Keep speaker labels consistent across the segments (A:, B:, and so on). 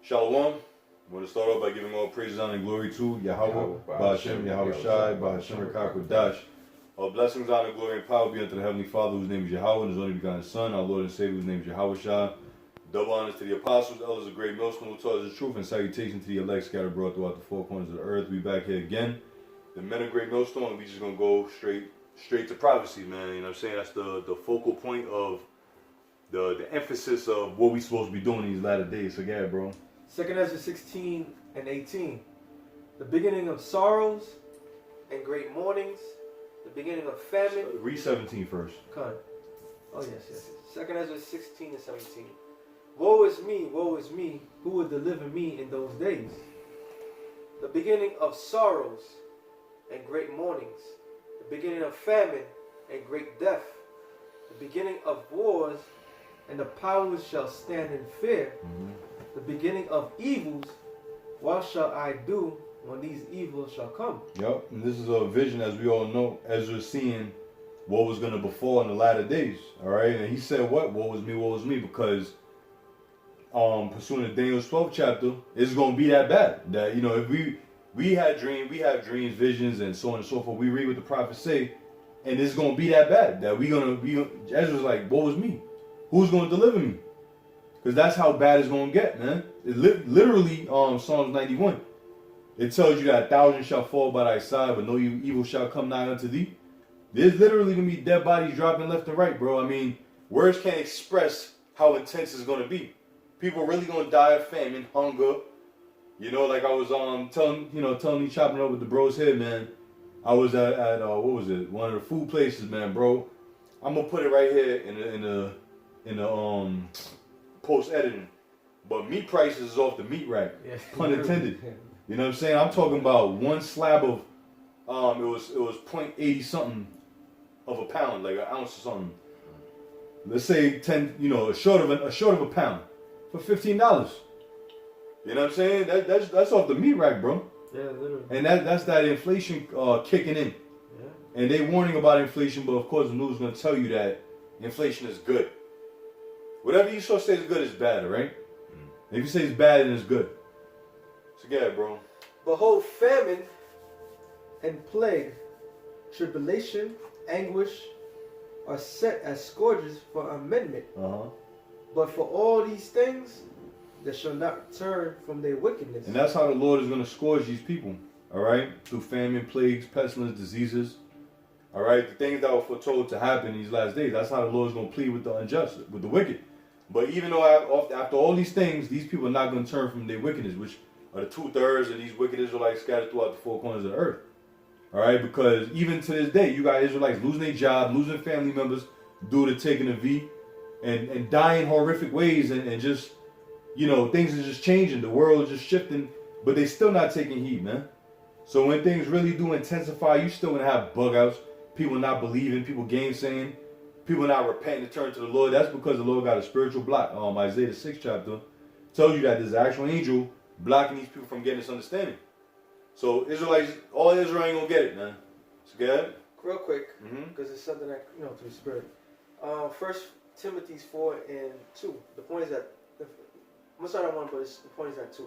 A: Shalom. I want to start off by giving all praises, honor, and glory to Yahweh, Ba'ashem, Yahweh Shai, Ba'ashem, Rakakwadash. All blessings, honor, glory, and power be unto the Heavenly Father, whose name is Yahweh, and his only begotten Son, our Lord and Savior, whose name is Yahweh Shai. Double honors to the apostles, elders of great millstone who taught us the truth, and salutation to the elect scattered abroad throughout the four corners of the earth. We back here again. The men of great millstone, and we just gonna go straight to prophecy, man. You know what I'm saying? That's the focal point of the emphasis of what we supposed to be doing these latter days. So yeah, bro.
B: 2nd Ezra 16 and 18. The beginning of sorrows and great mournings, the beginning of famine.
A: Read 17 first.
B: Cut. Oh yes. 2nd Ezra 16 and 17. Woe is me, who will deliver me in those days? The beginning of sorrows and great mournings, the beginning of famine and great death, the beginning of wars, and the powers shall stand in fear. The beginning of evils, what shall I do when these evils shall come?
A: Yep, and this is a vision, as we all know, Ezra's seeing what was going to befall in the latter days, all right? And he said, what? Woe is me, because pursuing the Daniel's 12th chapter, it's going to be that bad. That, you know, if we have dreams, visions, and so on and so forth, we read what the prophets say, and it's going to be that bad. That Ezra's like, woe is me. Who's going to deliver me? Because that's how bad it's going to get, man. It literally, Psalms 91, it tells you that 1,000 shall fall by thy side, but no evil shall come nigh unto thee. There's literally going to be dead bodies dropping left and right, bro. I mean, words can't express how intense it's going to be. People really going to die of famine, hunger. You know, like I was telling you, chopping up with the bros here, man. I was at what was it? One of the food places, man, bro. I'm going to put it right here in the post editing, but meat prices is off the meat rack, pun intended. You know what I'm saying? I'm talking about one slab of it was 0.80 something of a pound, like an ounce or something. Let's say 10, a short of a pound for $15. You know what I'm saying? That's off the meat rack, bro.
B: Yeah, literally.
A: And that's that inflation kicking in. Yeah. And they warning about inflation, but of course the news is gonna tell you that inflation is good. Whatever you so say is good is bad, right? If you say it's bad, then it's good. So yeah, bro.
B: Behold, famine and plague, tribulation, anguish are set as scourges for amendment. But for all these things, they shall not turn from their wickedness.
A: And that's how the Lord is going to scourge these people, all right? Through famine, plagues, pestilence, diseases, all right? The things that were foretold to happen in these last days, that's how the Lord is going to plead with the unjust, with the wicked. But even though after all these things, these people are not going to turn from their wickedness, which are the 2/3 of these wicked Israelites scattered throughout the four corners of the earth. All right? Because even to this day, you got Israelites losing their job, losing family members due to taking a V, and dying horrific ways, and just, things are just changing. The world is just shifting, but they still not taking heed, man. So when things really do intensify, you still going to have bug outs, people not believing, people gainsaying, people not repenting to turn to the Lord. That's because the Lord got a spiritual block. Isaiah the 6th chapter tells you that there's an actual angel blocking these people from getting this understanding. So Israelites, all Israel ain't gonna get it, man. So go ahead.
B: Real quick, because it's something that, through the Spirit. 1 Timothy 4 and 2. The point is that, I'm going to start at 1, but the point is at 2.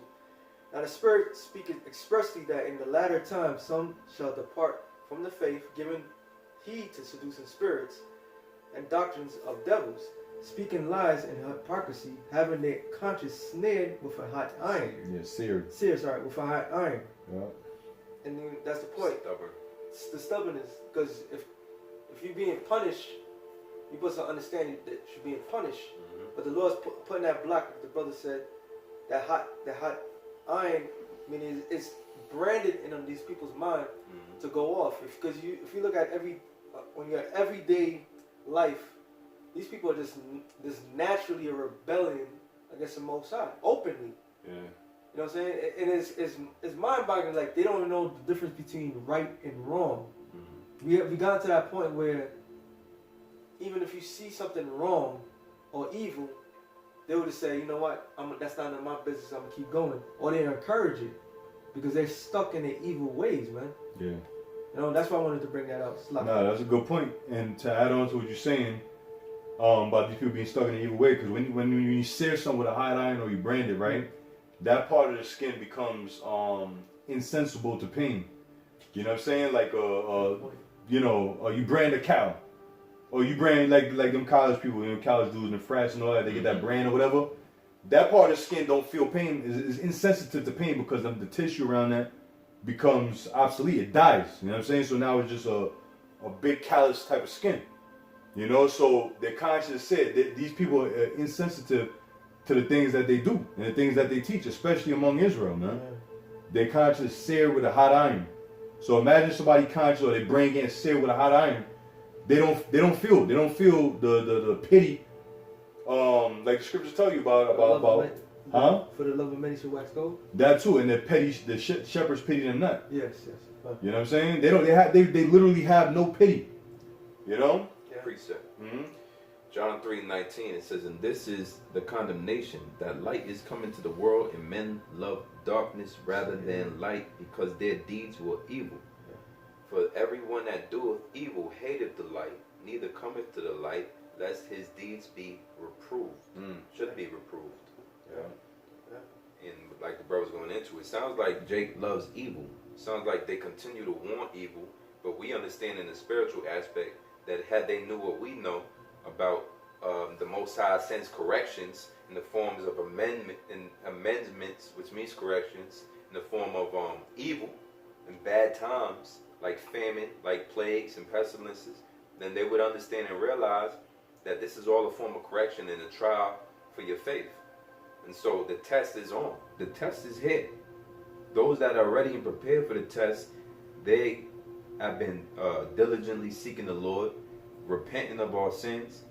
B: Now the Spirit speaketh expressly that in the latter time some shall depart from the faith, giving heed to seducing spirits and doctrines of devils, speaking lies and hypocrisy, having their conscience snared with a hot iron.
A: Yeah, seared.
B: With a hot iron.
A: Yeah.
B: And then that's the point.
C: Stubborn.
B: It's the stubbornness, because if you're being punished, you're supposed to understand that you're being punished. But the Lord's putting that block, like the brother said, that hot iron, meaning it's branded in these people's mind to go off. Because if you look at when you're everyday life, these people are just naturally a rebellion against the Most High, openly. Yeah. You know what I'm saying? And it's mind-boggling. Like, they don't know the difference between right and wrong. We got to that point where even if you see something wrong or evil, they would just say, you know what, that's not in my business, I'm going to keep going. Or they encourage it because they're stuck in their evil ways, man. Yeah. That's why I wanted to bring that up.
A: No, that's a good point. And to add on to what you're saying, about these people being stuck in an evil way, because when you sear something with a hot iron or you brand it, right, that part of the skin becomes insensible to pain. You know what I'm saying? Like you brand a cow, or you brand like them college people, college dudes in France and all that. They get that brand or whatever. That part of the skin don't feel pain. Is insensitive to pain because the tissue around that becomes obsolete. It dies. You know what I'm saying? So now it's just a big callous type of skin. You know, so their conscience said that these people are insensitive to the things that they do and the things that they teach, especially among Israel, man. Their conscience is seared with a hot iron. So imagine somebody conscious or their brain getting seared with a hot iron. They don't feel the pity, like the scriptures tell you about
B: For the love of many shall wax cold.
A: That too, and the shepherds pity them not.
B: Yes.
A: You know what I'm saying? They literally have no pity. You know?
C: Yeah. Precept. John 3:19, it says, and this is the condemnation, that light is come into the world, and men love darkness rather than light, because their deeds were evil. Yeah. For everyone that doeth evil hateth the light, neither cometh to the light, lest his deeds be reproved. Should be reproved. Yeah. And like the brother's going into, it sounds like Jake loves evil. It sounds like they continue to want evil, but we understand in the spiritual aspect that had they knew what we know about the Most High sends corrections in the forms of amendments, which means corrections, in the form of evil and bad times, like famine, like plagues and pestilences, then they would understand and realize that this is all a form of correction and a trial for your faith. And so the test is on. The test is here. Those that are ready and prepared for the test, they have been diligently seeking the Lord, repenting of our sins,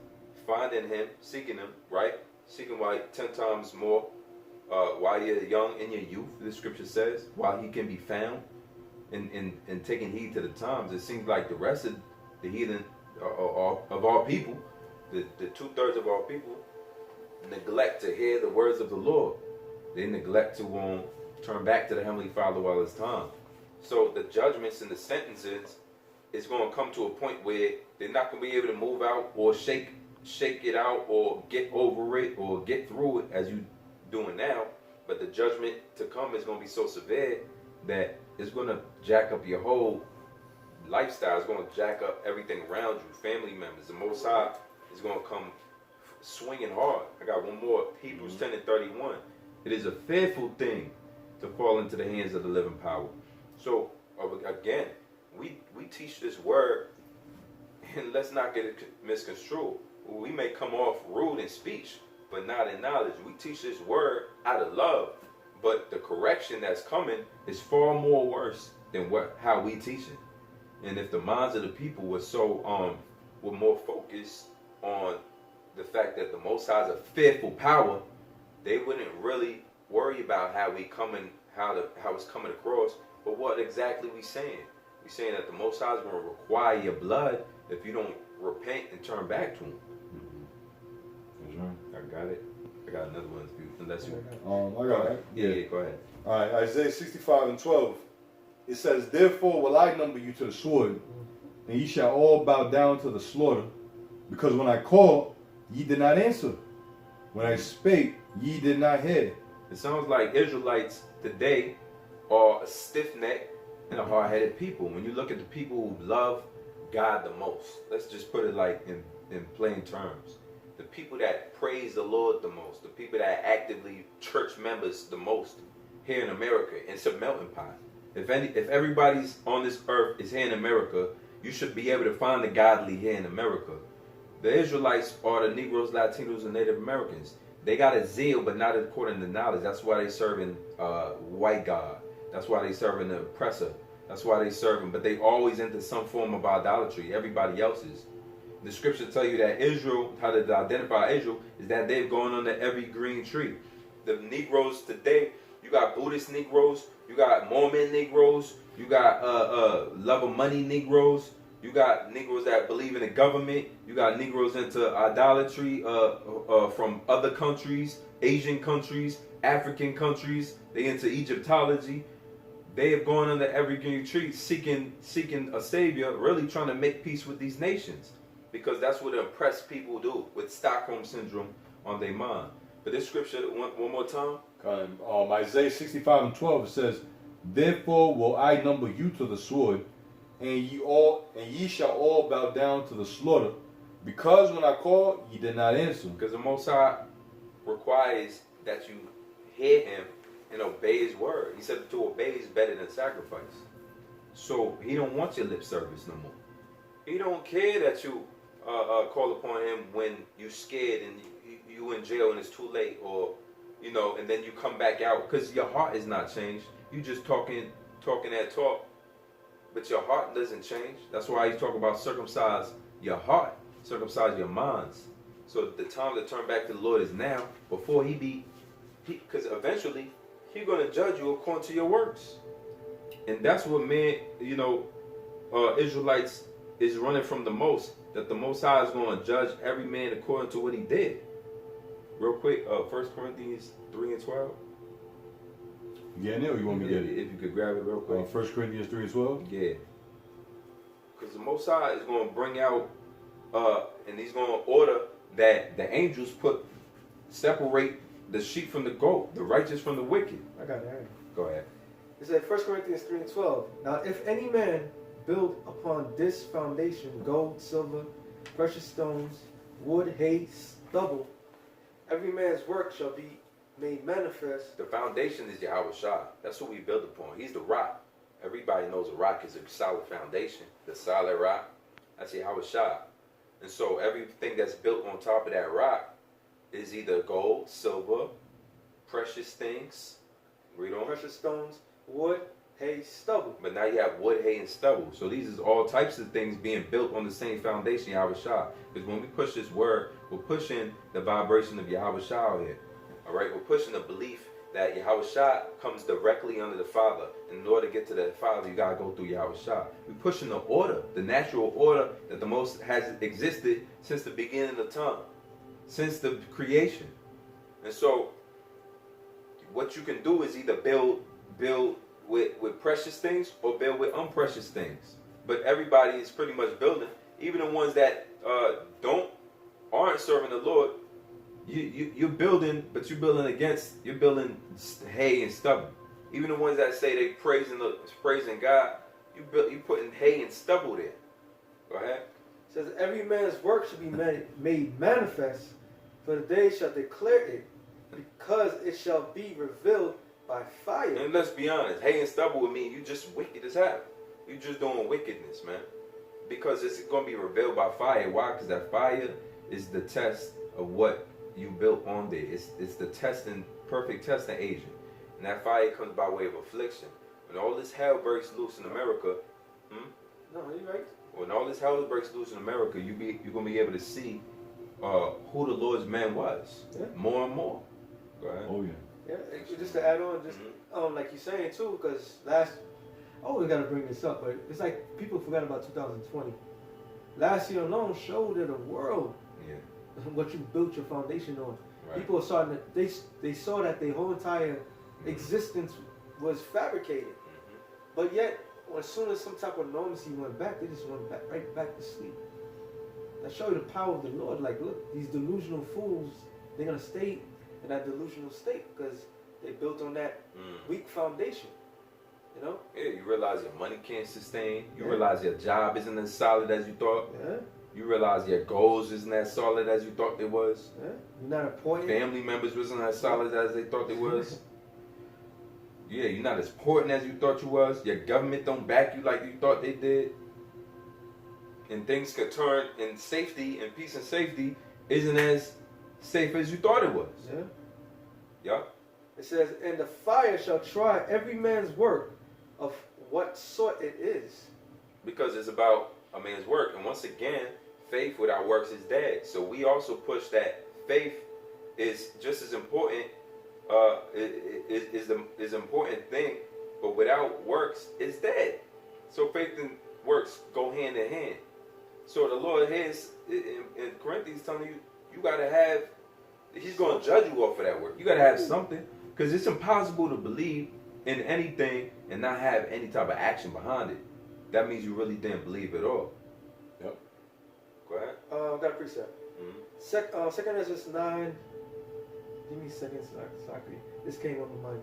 C: finding Him, seeking Him, right? Seeking why 10 times more while you're young in your youth, the scripture says, while He can be found, and taking heed to the times. It seems like the rest of the heathen of our people, the 2/3 of our people, neglect to hear the words of the Lord. They neglect to turn back to the Heavenly Father while it's time. So the judgments and the sentences is going to come to a point where they're not going to be able to move out or shake it out or get over it or get through it as you doing now. But the judgment to come is going to be so severe that it's going to jack up your whole lifestyle. It's going to jack up everything around you, family members. The Most High is going to come swinging hard. I got one more. Hebrews 10:31. It is a fearful thing to fall into the hands of the living power. So again, we teach this word, and let's not get it misconstrued. We may come off rude in speech, but not in knowledge. We teach this word out of love, but the correction that's coming is far more worse than how we teach it. And if the minds of the people were more focused on the fact that the Most High is a fearful power, they wouldn't really worry about how it's coming across. But what exactly we saying? We saying that the Most High is going to require your blood if you don't repent and turn back to Him. I got it. I got another one. Unless you.
A: I got it.
C: Yeah, go ahead.
A: All right, Isaiah 65:12. It says, "Therefore will I number you to the sword, and ye shall all bow down to the slaughter, because when I called, ye did not answer. When I spake, ye did not hear."
C: It sounds like Israelites today are a stiff-necked and a hard-headed people. When you look at the people who love God the most, let's just put it like in plain terms. The people that praise the Lord the most, the people that are actively church members the most here in America, it's a melting pot. If everybody's on this earth is here in America, you should be able to find the godly here in America. The Israelites are the Negroes, Latinos, and Native Americans. They got a zeal, but not according to knowledge. That's why they serving white God. That's why they serving the oppressor. That's why they serving. But they always into some form of idolatry. Everybody else is. The scriptures tell you that Israel, how to identify Israel, is that they've gone under every green tree. The Negroes today, you got Buddhist Negroes, you got Mormon Negroes, you got love of money Negroes, you got Negroes that believe in the government, you got Negroes into idolatry from other countries, Asian countries, African countries. They into Egyptology. They have gone under every green tree seeking a savior, really trying to make peace with these nations. Because that's what oppressed people do with Stockholm Syndrome on their mind. But this scripture, one more time.
A: Isaiah 65:12, it says, "Therefore will I number you to the sword, and ye shall all bow down to the slaughter, because when I called, ye did not answer."
C: Because the Most High requires that you hear Him and obey His word. He said to obey is better than sacrifice. So He don't want your lip service no more. He don't care that you call upon Him when you're scared and you in jail and it's too late, or and then you come back out because your heart is not changed. You just talking that talk, but your heart doesn't change. That's why He's talking about circumcise your heart, circumcise your minds. So the time to turn back to the Lord is now, before because eventually He's going to judge you according to your works. And that's what Israelites is running from the most, that the Most High is going to judge every man according to what he did. Real quick, 1 Corinthians 3:12.
A: You getting it, or you want me to get it?
C: If you could grab it real quick.
A: 1 Corinthians 3:12?
C: Yeah. Because the Most High is going to bring out, and He's going to order that the angels separate the sheep from the goat, the righteous from the wicked.
B: I got it.
C: Go ahead.
B: It said 1 Corinthians 3:12. Now if any man build upon this foundation gold, silver, precious stones, wood, hay, stubble, every man's work shall be made manifest.
C: The foundation is Yahweh Shah. That's what we build upon. He's the rock. Everybody knows a rock is a solid foundation. The solid rock, that's Yahweh Shah. And so everything that's built on top of that rock is either gold, silver, precious things. Read on.
B: Precious stones, wood, hay, stubble.
C: But now you have wood, hay, and stubble. So these is all types of things being built on the same foundation, Yahweh Shah. Because when we push this word, we're pushing the vibration of Yahweh Shah out here. All right, we're pushing the belief that Yahweh Shah comes directly under the Father. And in order to get to the Father, you got to go through Yahweh Shah. We're pushing the order, the natural order that the Most has existed since the beginning of time, since the creation. And so what you can do is either build with precious things or build with unprecious things. But everybody is pretty much building, even the ones that aren't serving the Lord. You're building, but you're building hay and stubble. Even the ones that say they praising God, you putting hay and stubble there. Go ahead.
B: It says every man's work should be made manifest, for the day shall declare it, because it shall be revealed by fire.
C: And let's be honest, hay and stubble would mean you just wicked as hell. You just doing wickedness, man. Because it's going to be revealed by fire. Why? Because that fire is the test of what you built on there. It's the perfect testing agent. And that fire comes by way of affliction. When all this hell breaks loose in America,
B: No, you're right.
C: when all this hell breaks loose in America, you're going to be able to see who the Lord's man was.
B: Yeah.
C: More and more. Go ahead.
A: Oh, yeah.
B: Yeah, just to add on, like you're saying too, because I always got to bring this up, but it's like people forgot about 2020. Last year alone showed to the world what you built your foundation on.
C: Right.
B: People are starting to, they saw that their whole entire existence was fabricated. But yet, as soon as some type of normalcy went back, they just went right back to sleep. That showed you the power of the Lord. Like, look, these delusional fools, they're going to stay in that delusional state because they built on that weak foundation. You know?
C: Yeah, you realize your money can't sustain. You realize your job isn't as solid as you thought.
B: Yeah.
C: You realize your goals isn't as solid as you thought they was.
B: Yeah. You're not important.
C: Family members wasn't as solid as they thought they was. Yeah, you're not as important as you thought you was. Your government don't back you like you thought they did. And things could turn in safety, and peace and safety isn't as safe as you thought it was.
B: Yeah.
C: Yup.
B: It says, and the fire shall try every man's work of what sort it is.
C: Because it's about a man's work. And once again, faith without works is dead. So we also push that faith is just as important, is an important thing, but without works, it's dead. So faith and works go hand in hand. So the Lord has, in Corinthians, telling you got to have, He's going to judge you off of that work. You got to have something. Because it's impossible to believe in anything and not have any type of action behind it. That means you really didn't believe at all.
A: Yep.
C: Go ahead.
B: I've got a precept. Second Ezra 9, Give me a second, Sakri. This came up in mind.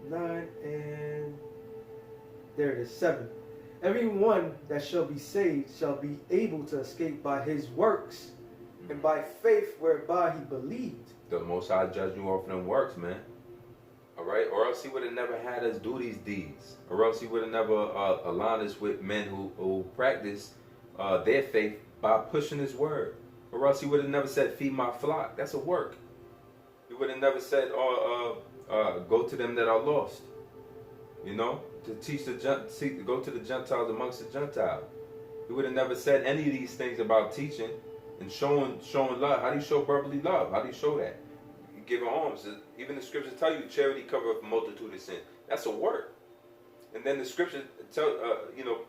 B: 9 and there it is. 7. Everyone that shall be saved shall be able to escape by his works and by faith whereby he believed.
C: The Most High judge you off of them works, man. All right, or else he would have never had us do these deeds, or else he would have never aligned us with men who practice their faith by pushing his word, or else he would have never said, "Feed my flock." That's a work. He would have never said, "Go to them that are lost." You know, to teach to go to the Gentiles amongst the Gentiles. He would have never said any of these things about teaching and showing love. How do you show brotherly love? How do you show that? You give alms. Even the scriptures tell you charity covereth a multitude of sin. That's a work. And then the scriptures tell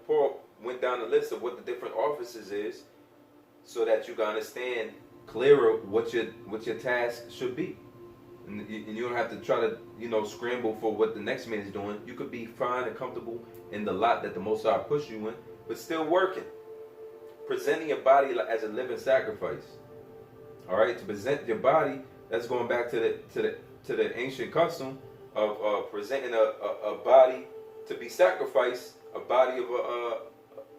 C: Paul went down the list of what the different offices is, so that you can understand clearer what your task should be. And you don't have to try to, scramble for what the next man is doing. You could be fine and comfortable in the lot that the Most High push you in, but still working. Presenting your body as a living sacrifice. All right, to present your body, that's going back to the ancient custom of presenting a body to be sacrificed, a body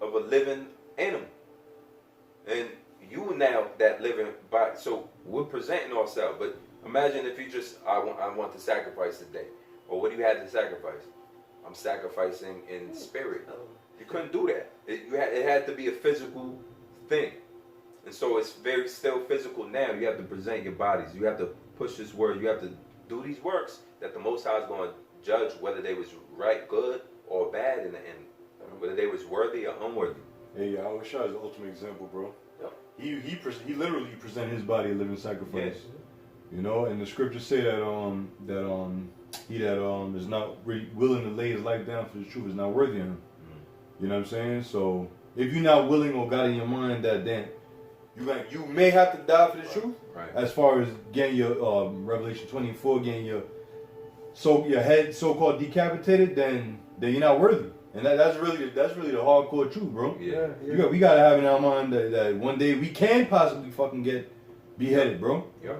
C: of a living animal, and you now that living body. So we're presenting ourselves, but imagine if you just, I want to sacrifice today. Or what do you have to sacrifice? I'm sacrificing in spirit. You couldn't do that. It had to be a physical thing. And so it's very still physical now. You have to present your bodies. You have to push this word. You have to do these works that the Most High is going to judge whether they was right, good, or bad in the end. Whether they was worthy or unworthy.
A: Hey, I wish I was the ultimate example, bro.
B: Yep.
A: He literally presented his body a living sacrifice. Yes. And the scriptures say that he that is not willing to lay his life down for the truth is not worthy of him. You know what I'm saying? So if you're not willing or got in your mind that then you may have to die for the truth.
C: Right.
A: As far as getting your Revelation 24, getting your head so-called decapitated, then you're not worthy. And that's really the hardcore truth, bro.
C: Yeah.
A: We gotta have in our mind that one day we can possibly fucking get beheaded, bro.
C: Yeah.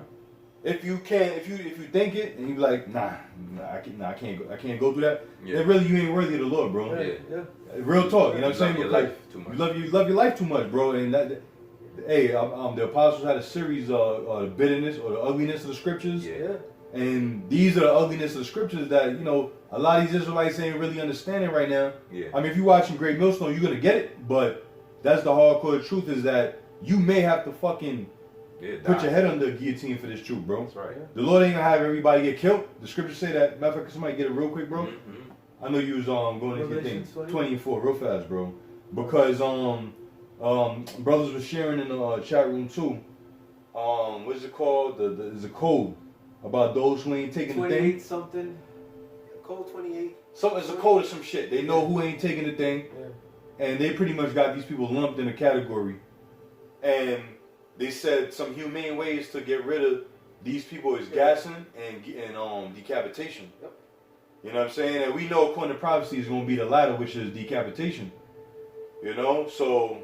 A: If you think it and you be like, I can't go through that.
C: Yeah.
A: Then really you ain't worthy of the Lord, bro.
B: Yeah.
A: Real talk, you know what I'm saying?
C: You love your life too much.
A: You love your life too much, bro. And that, the apostles had a series of the bitterness or the ugliness of the scriptures.
B: Yeah.
A: And these are the ugliness of the scriptures that, a lot of these Israelites ain't really understanding right now.
C: Yeah.
A: I mean, if you're watching Great Millstone, you're going to get it. But that's the hardcore truth, is that you may have to fucking put your head under the guillotine for this truth, bro.
C: That's right.
A: The Lord ain't going to have everybody get killed. The scriptures say that. Matter of fact, somebody get it real quick, bro.
C: Mm-hmm.
A: I know you was going into your thing. 24, real fast, bro. Because brothers were sharing in the chat room too. What is it called? There's a code about those who ain't taking the thing.
B: 28 something. Code 28.
A: So it's a code of some shit. They know who ain't taking the thing, and they pretty much got these people lumped in a category. And they said some humane ways to get rid of these people is gassing and decapitation.
B: Yep.
A: You know what I'm saying? And we know according to prophecy is going to be the latter, which is decapitation. So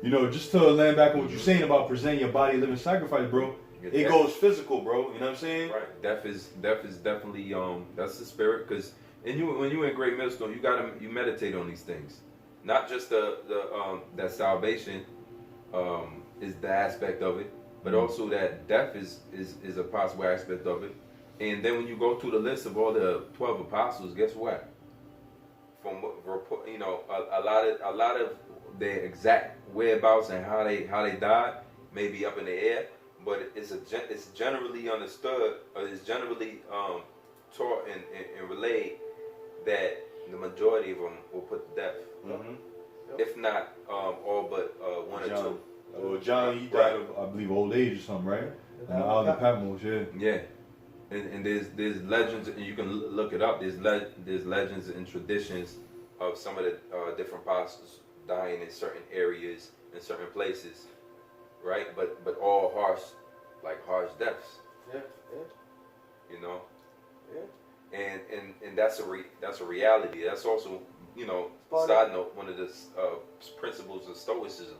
A: just to land back on what you're saying about presenting your body a living sacrifice, bro. It goes physical, bro. You know what I'm saying?
C: Right. Death is definitely that's the spirit, because when you in Great Millstone, you meditate on these things, not just that salvation is the aspect of it, but also that death is a possible aspect of it. And then when you go through the list of all the 12 apostles, guess what? From a lot of their exact whereabouts and how they died may be up in the air. But it's generally understood, or it's generally taught and relayed that the majority of them were put to death.
A: Mm-hmm.
C: If not all but one or two.
A: Well, John, he died of, I believe, old age or something, right? Out of Patmos,
C: yeah. And there's legends, and you can look it up. There's legends and traditions of some of the different apostles dying in certain areas, in certain places. Right, but all harsh deaths.
B: Yeah.
C: And that's a reality. That's also side note, one of the principles of Stoicism.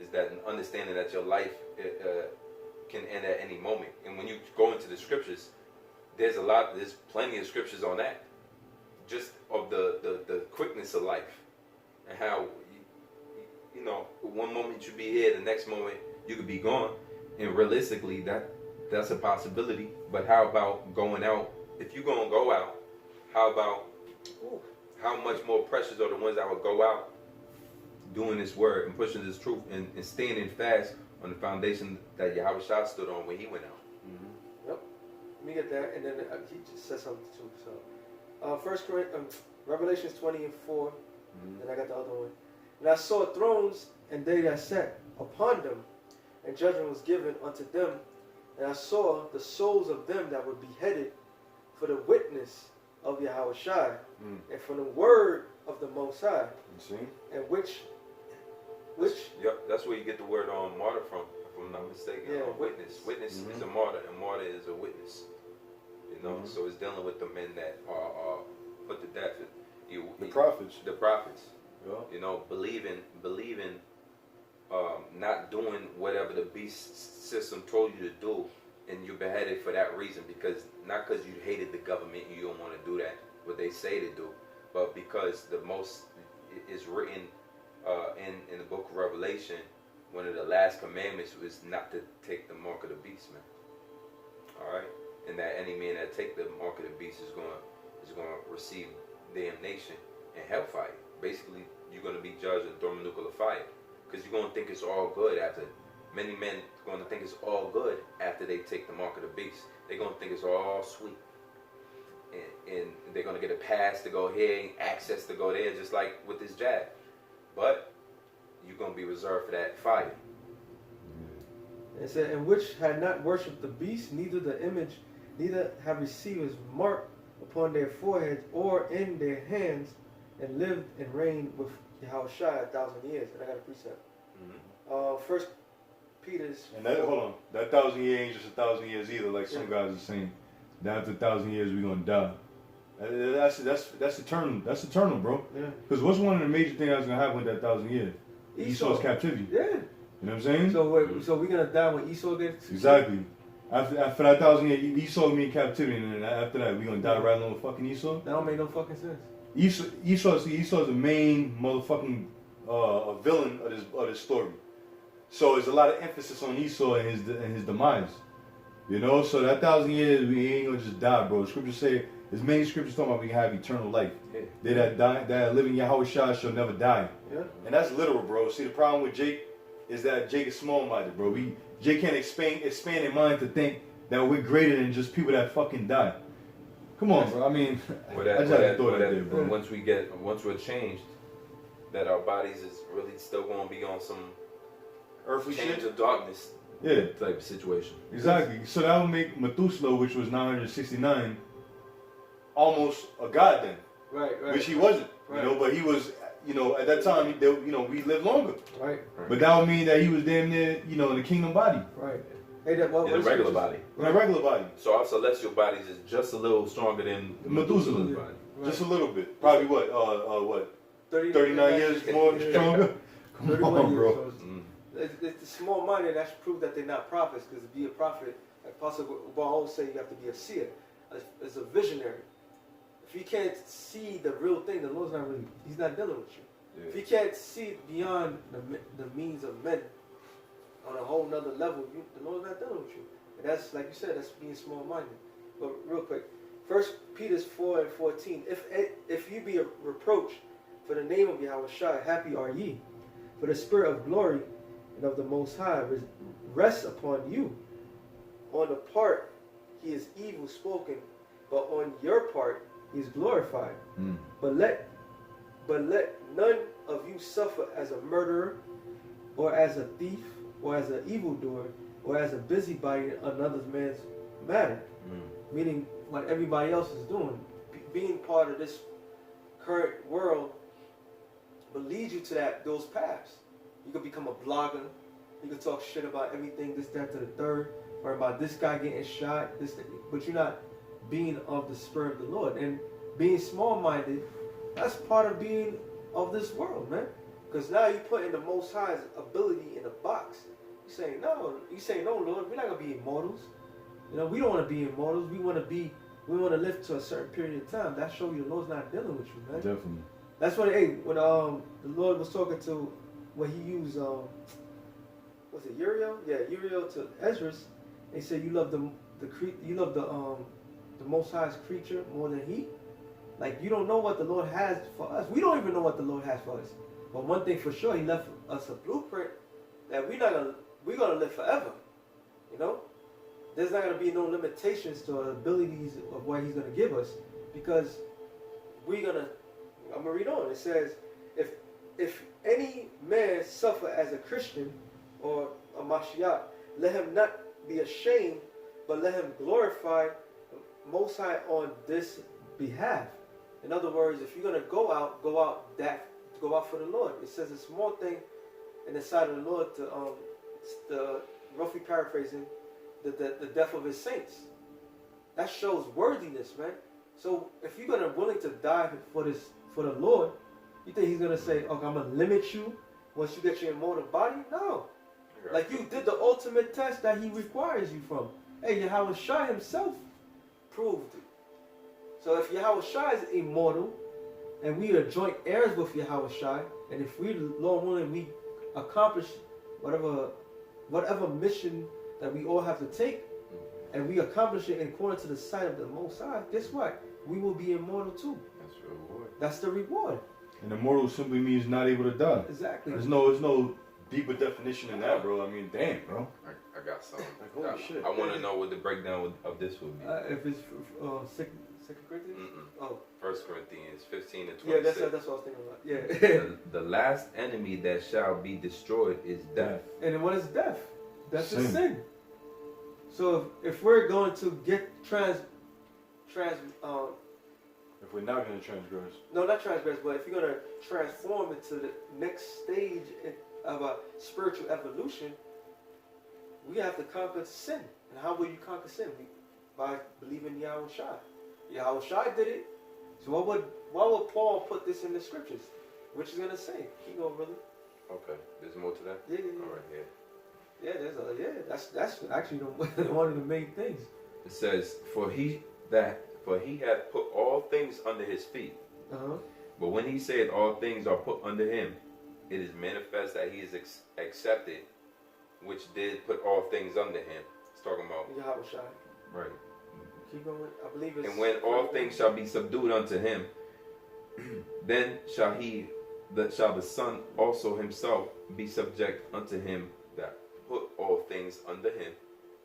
C: is that an understanding that your life can end at any moment. And when you go into the scriptures, there's plenty of scriptures on that, just of the quickness of life, and how you know, one moment you be here, the next moment you could be gone. And realistically, that's a possibility. But how about going out? If you're gonna go out, how about how much more precious are the ones that would go out doing this word and pushing this truth and standing fast on the foundation that Yahweh Shah stood on when he went out?
B: Mm-hmm. Yep. Let me get that, and then he just said something too. So, Revelations 20:4, and I got the other one. And I saw thrones, and they that sat upon them, and judgment was given unto them. And I saw the souls of them that were beheaded for the witness of Yahweh Shai, and for the word of the Most High.
A: You see?
B: And which
C: Yep, that's where you get the word martyr from, if I'm not mistaken.
B: Yeah,
C: Witness is a martyr, and martyr is a witness. You know, so it's dealing with the men that are put to death.
A: The prophets.
C: The prophets.
A: Yeah.
C: You know, believing, not doing whatever the beast system told you to do, and you're beheaded for that reason, because not because you hated the government, you don't want to do that, what they say to do, but because the most is written in the book of Revelation, one of the last commandments was not to take the mark of the beast, man. All right, and that any man that take the mark of the beast is going to receive damnation and hellfire. Basically, you're going to be judged and thrown in nuclear fire, because you're going to think it's all good after. Many men are going to think it's all good after they take the mark of the beast. They're going to think it's all sweet, and they're going to get a pass to go here, access to go there, just like with this jab. But you're going to be reserved for that fire.
B: it said, and which had not worshipped the beast, neither the image, neither have received his mark upon their foreheads or in their hands, and lived and reigned with Yahweh Shai 1,000 years. And I got a precept. First Peter's.
A: And that, hold on, that 1,000 years ain't just 1,000 years either. Like some guys are saying, that after 1,000 years we gonna die. That's eternal. That's eternal, bro. Yeah. Because what's one of the major things that's gonna happen with that 1,000 years? Esau's captivity.
B: Yeah.
A: You know what I'm saying?
B: So wait, so we're gonna die when Esau gets.
A: Exactly. After that 1,000 years, Esau gonna be in captivity, and then after that we gonna die right along with fucking Esau.
B: That don't make no fucking sense.
A: Esau's the main motherfucking villain of this story. So there's a lot of emphasis on Esau and his demise. You know, so that 1,000 years we ain't gonna just die, bro. The scriptures say, there's many scriptures talking about we have eternal life. Yeah. They that live in Yahweh Shah shall never die. Yeah. And that's literal, bro. See, the problem with Jake is that Jake is small-minded, bro. Jake can't expand his mind to think that we're greater than just people that fucking die. Come on, bro. I mean, I just had to throw that there, bro.
C: Once we're changed, that our bodies is really still going to be on some
A: earthly
C: change
A: shit
C: of darkness, type of situation.
A: Exactly. So that would make Methuselah, which was 969, almost a god then.
B: Right.
A: Which he wasn't. Right. You know, but he was. You know, at that time, we lived longer.
B: Right.
A: But that would mean that he was damn near, in the kingdom body.
B: Right.
C: In a regular body.
A: In a regular body.
C: So our celestial bodies is just a little stronger than the Methuselah's body.
A: Right. Just a little bit. Probably what? 39 years more stronger? Come on, bro.
B: It's the small minded that's proof that they're not prophets, because to be a prophet, like Apostle Baal say, you have to be a seer, as a visionary. If you can't see the real thing, the Lord's he's not dealing with you. Yeah. If you can't see beyond the means of men on a whole nother level, the Lord's not dealing with you. And that's, like you said, that's being small-minded. But real quick, 1 Peter 4:14, if you be a reproach for the name of Yahweh Shai, happy are ye, for the spirit of glory and of the Most High rests upon you. On the part he is evil spoken, but on your part he is glorified. But let none of you suffer as a murderer, or as a thief, or as an evildoer, or as a busybody in another man's matter. Meaning what everybody else is doing. Being part of this current world will lead you to those paths. You could become a blogger. You could talk shit about everything, this, that, to the third, or about this guy getting shot, but you're not being of the Spirit of the Lord. And being small-minded, that's part of being of this world, man. Because now you're putting the Most High's ability in a box. You're saying, no. You're saying, no, Lord, we're not going to be immortals. You know, we don't want to be immortals. We want to live to a certain period of time. That shows you the Lord's not dealing with you, man.
A: Definitely.
B: That's what, when the Lord was talking to, when he used, was it Uriel? Yeah, Uriel to Ezra's. He said, you love the Most High's creature more than he. Like, you don't know what the Lord has for us. We don't even know what the Lord has for us. But one thing for sure, he left us a blueprint that we're gonna live forever. You know, there's not gonna be no limitations to our abilities of what he's gonna give us, because I'm gonna read on. It says, if any man suffer as a Christian or a Mashiach, let him not be ashamed, but let him glorify Most High on this behalf. In other words, if you're gonna go out for the Lord. It says a small thing in the sight of the Lord to roughly paraphrasing, the death of his saints. That shows worthiness, man. So if you're gonna willing to die for the Lord, you think he's gonna say, okay, I'm gonna limit you once you get your immortal body? No. Like, you did the ultimate test that he requires you from. Hey, Yahweh Shai himself proved it. So if Yahweh Shai is immortal, and we are joint heirs with Yahweh Shai, and if we, Lord willing, we accomplish whatever mission that we all have to take, and we accomplish it according to the sight of the Most High, guess what? We will be immortal too.
C: That's the reward.
B: That's the reward.
A: And immortal simply means not able to die.
B: Exactly.
A: There's no deeper definition in that, bro. I mean, damn, bro.
C: I got something.
A: Like, holy shit.
C: I want to know what the breakdown of this would be.
B: If it's Second Corinthians? Oh.
C: 1 Corinthians 15 and 26.
B: Yeah, that's what I was thinking about. Yeah.
C: The last enemy that shall be destroyed is death.
B: And then what is death? Death is
A: Sin.
B: sin. So if we're going to get
A: If we're not going to transgress.
B: no, not transgress, but if you're going to transform into the next stage of a spiritual evolution, we have to conquer sin. And how will you conquer sin? By believing in Yahweh Shai. Yahweh Shai did it. So why would Paul put this in the scriptures? Which is going to say? Keep going, brother.
C: Okay. There's more to that?
B: Yeah.
C: All right, yeah.
B: That's actually one of the main things.
C: It says, For he hath put all things under his feet.
B: Uh-huh.
C: But when he said all things are put under him, it is manifest that he is accepted, which did put all things under him. It's talking about
B: Yahweh Shai.
C: right.
B: Keep going. I believe it's.
C: And when all things shall be subdued unto him, then shall the Son also himself be subject unto him that put all things under him,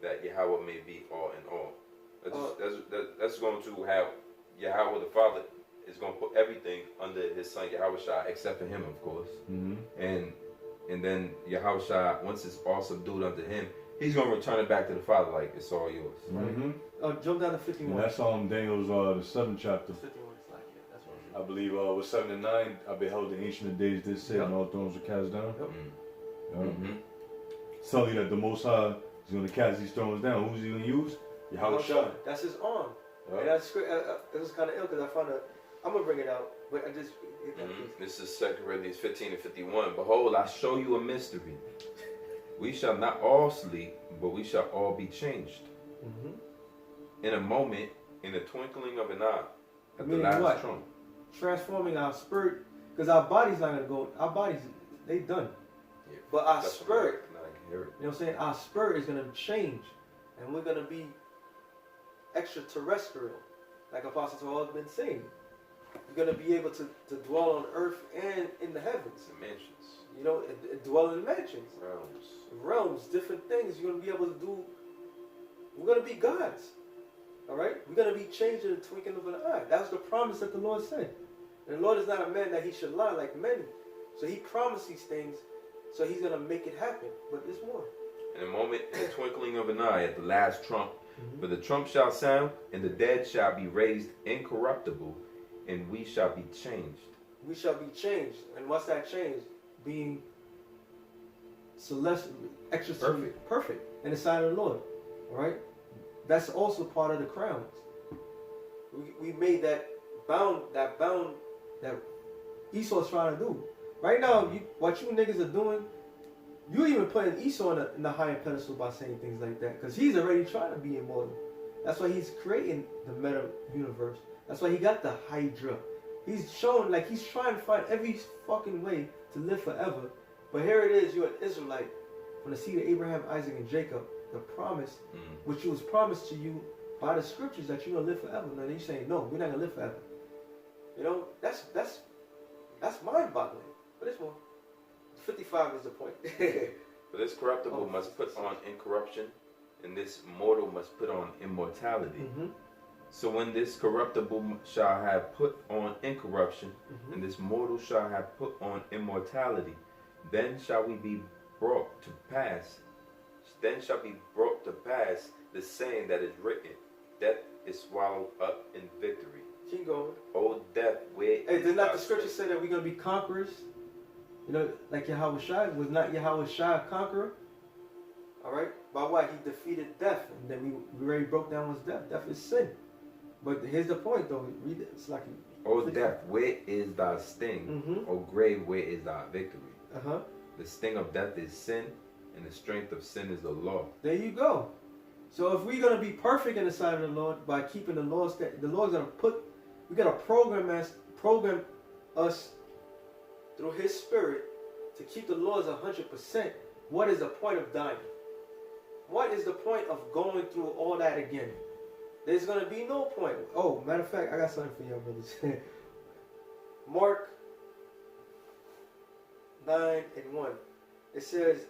C: that Yahweh may be all in all. That's going to have Yahweh the Father is going to put everything under his Son Yahweh Shai, except for him, of course.
A: Mm-hmm.
C: And then Yahweh Shai, once it's all subdued unto him, he's going to return it back to the Father like it's all yours.
A: Mm-hmm.
B: Jump down to 51.
A: And that's Daniel's the 7th chapter.
B: 51 is like, yeah, that's what
A: I believe with 7 and 9, I beheld the Ancient of Days did sit, and all thrones were cast down.
B: Yep.
C: Mm-hmm.
A: It's telling you that the Most High is going to cast these thrones down. Who's he going to use? Yahweh Shai.
B: That's his arm.
A: Yep.
B: And that's it was kind of ill because I found I'm gonna bring it out, but I just.
C: This is 2 Corinthians 15 and 51. Behold, I show you a mystery. We shall not all sleep, but we shall all be changed.
B: Mm-hmm.
C: In a moment, in the twinkling of an eye.
B: I
C: At
B: mean,
C: the last
B: what?
C: trump.
B: Transforming our spirit, because our body's not gonna go. Our bodies, they done.
C: Yeah.
B: But our
C: That's
B: spirit,
C: what I can hear it.
B: you know what I'm saying? Our spirit is gonna change, and we're gonna be extraterrestrial, like Apostle Paul has been saying. You're gonna be able to dwell on earth and in the heavens.
C: Dimensions.
B: You know, and dwell in mansions,
C: Realms.
B: different things. You're gonna be able to do. We're gonna be gods. All right, we're gonna be changed in the twinkling of an eye. That was the promise that the Lord said. And the Lord is not a man that he should lie like many. So he promised these things, so he's gonna make it happen. But there's more.
C: In a moment, in the twinkling of an eye, at the last trump, for the trump shall sound, and the dead shall be raised incorruptible, and we shall be changed.
B: We shall be changed. And what's that change? Being celestial, extra perfect in the sight of the Lord. All right? That's also part of the crowns. We made that bound that Esau's trying to do. Right now, what you niggas are doing, you even putting Esau in the higher pedestal by saying things like that, because he's already trying to be immortal. That's why he's creating the meta universe. That's why he got the Hydra. He's showing like he's trying to find every fucking way to live forever. But here it is, you're an Israelite from the seed of Abraham, Isaac, and Jacob. The promise, which was promised to you by the scriptures that you're gonna live forever. And then you're saying, no, we're not gonna live forever. You know, that's mind-boggling. But it's more. 55 is the point.
C: For this corruptible must put on incorruption, and this mortal must put on immortality. So when this corruptible shall have put on incorruption, and this mortal shall have put on immortality, then shall we be brought to pass. Then shall be brought to pass the saying that is written, death is swallowed up in victory.
B: Keep going.
C: O death, where
B: Hey, did not the scripture say that we're going to be conquerors? You know, like Yahweh Shai. Was not Yahweh Shai a conqueror? Alright? By what? He defeated death. And then we already broke down what's death. Death is sin. But here's the point, though. Read it. It's like...
C: O death, where is thy sting? O grave, where is thy victory? The sting of death is sin, and the strength of sin is the law.
B: There you go. So if we're going to be perfect in the sight of the Lord by keeping the laws, the Lord's going to put... We got to program us through His Spirit to keep the laws 100%. What is the point of dying? What is the point of going through all that again? There's going to be no point. Oh, matter of fact, I got something for y'all brothers. Mark 9:1. It says,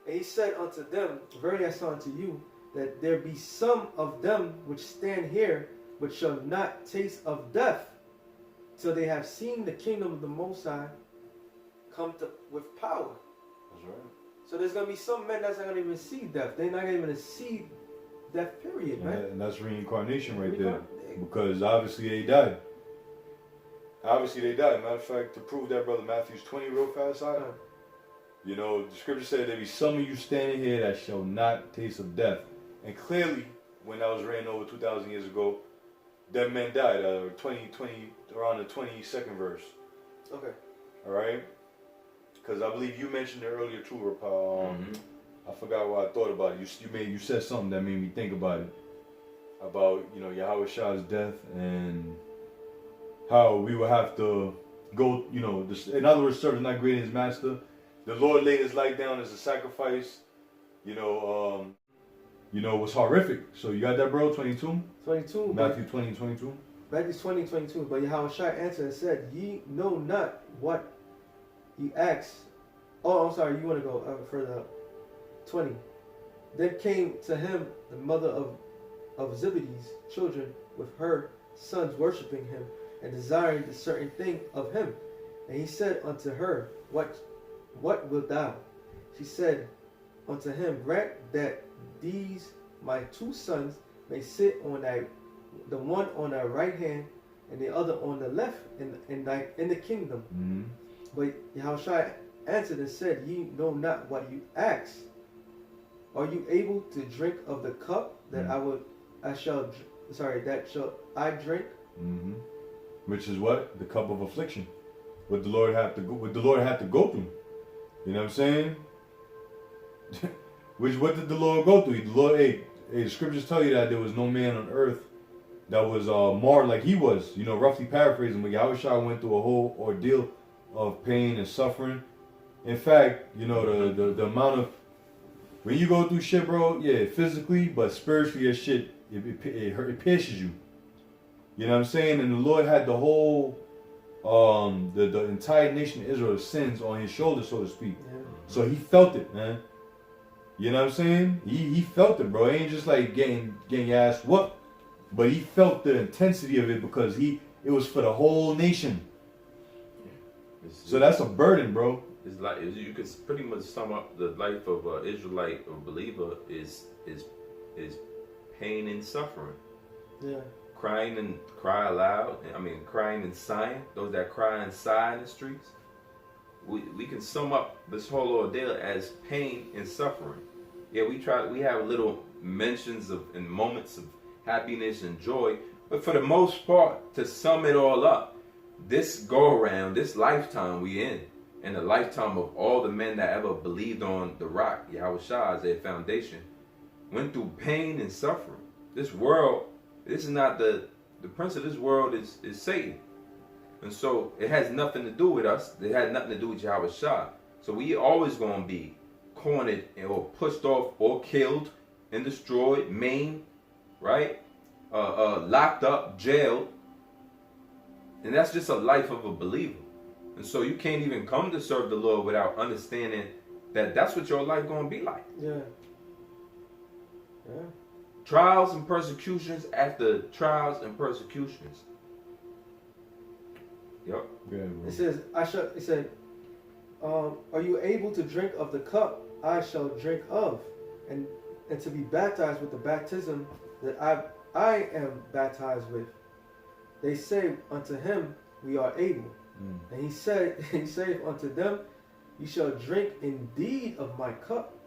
B: and He said unto them, verily I say unto you, that there be some of them which stand here, but shall not taste of death, till they have seen the kingdom of the Most High come to with power.
A: That's right.
B: So there's going to be some men that's not going to even see death. They're not even going to see death, period, man.
A: And that's reincarnation right there. Because obviously they died. Matter of fact, to prove that, brother, Matthew 20 real fast, you know, the scripture said there be some of you standing here that shall not taste of death. And clearly, when that was written over 2,000 years ago, that men died. Around the 22nd verse.
B: Okay.
A: All right? Because I believe you mentioned it earlier too, Rapal. I forgot what I thought about it. You said something that made me think about it. About, you know, Yahweh Shah's death and how we would have to go, you know, in other words, serve is not greater than His master. The Lord laid His life down as a sacrifice. You know, was horrific. So you got that, bro? 22?
B: 22.
A: Matthew 20:22.
B: Matthew 20:22. But Yahweh Shai answered and said, ye know not what ye ask. Oh, I'm sorry. You want to go further up. 20. Then came to him the mother of Zebedee's children with her sons worshiping Him and desiring a certain thing of Him. And He said unto her, What wilt thou? She said unto Him, grant that these my two sons may sit on the one on thy right hand and the other on the left in the kingdom. But Yahushua answered and said, ye know not what you ask. Are you able to drink of the cup that shall I drink?
A: Which is what? The cup of affliction. What the Lord had to go through. You know what I'm saying? What did the Lord go through? The Lord, the scriptures tell you that there was no man on earth that was marred like He was. You know, roughly paraphrasing, but Yahushua went through a whole ordeal of pain and suffering. In fact, you know, the amount of, when you go through shit, bro, yeah, physically, but spiritually, that shit, it pierces you. You know what I'm saying? And the Lord had the whole, the entire nation of Israel's sins on His shoulders, so to speak. So He felt it, man. You know what I'm saying? He felt it, bro. It ain't just like getting your ass whooped, but He felt the intensity of it because it was for the whole nation. So that's a burden, bro.
C: It's like you could pretty much sum up the life of an Israelite or believer is pain and suffering.
B: Yeah.
C: Crying and cry aloud. Crying and sighing. Those that cry and sigh in the streets. We can sum up this whole ordeal as pain and suffering. Yeah, we have little mentions and moments of happiness and joy, but for the most part, to sum it all up, this go around, this lifetime we in, in the lifetime of all the men that ever believed on the rock, Yahweh Shah, as their foundation, went through pain and suffering. This world, this is not the prince of this world is Satan. And so it has nothing to do with us. It had nothing to do with Yahweh Shah. So we always going to be cornered or pushed off or killed and destroyed, maimed, right? Locked up, jailed. And that's just a life of a believer. And so you can't even come to serve the Lord without understanding that that's what your life going to be like.
B: Yeah. Yeah.
C: Trials and persecutions after trials and persecutions. Yep.
A: Yeah,
B: It says, it said, are you able to drink of the cup I shall drink of, and to be baptized with the baptism that I am baptized with? They say unto him, we are able. And he saith unto them, ye shall drink indeed of my cup,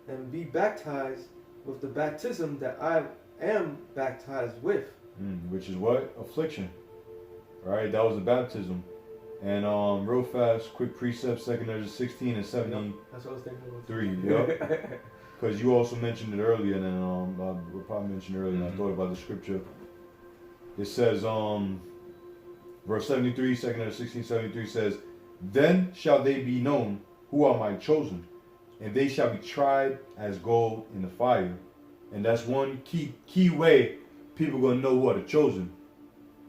B: and be baptized with the baptism that I am baptized with.
A: Which is what? Affliction. Right? That was the baptism. And real fast, quick precept, 2 Ezra 16 and 17.
B: Yep. That's what I was thinking about.
A: 3, yep. Because you also mentioned it earlier, and then I probably mentioned it earlier, and I thought about the scripture. It says, verse 73, 2 Ezra 16, 73 says, then shall they be known who are my chosen, and they shall be tried as gold in the fire. And that's one key way people gonna know who are the chosen,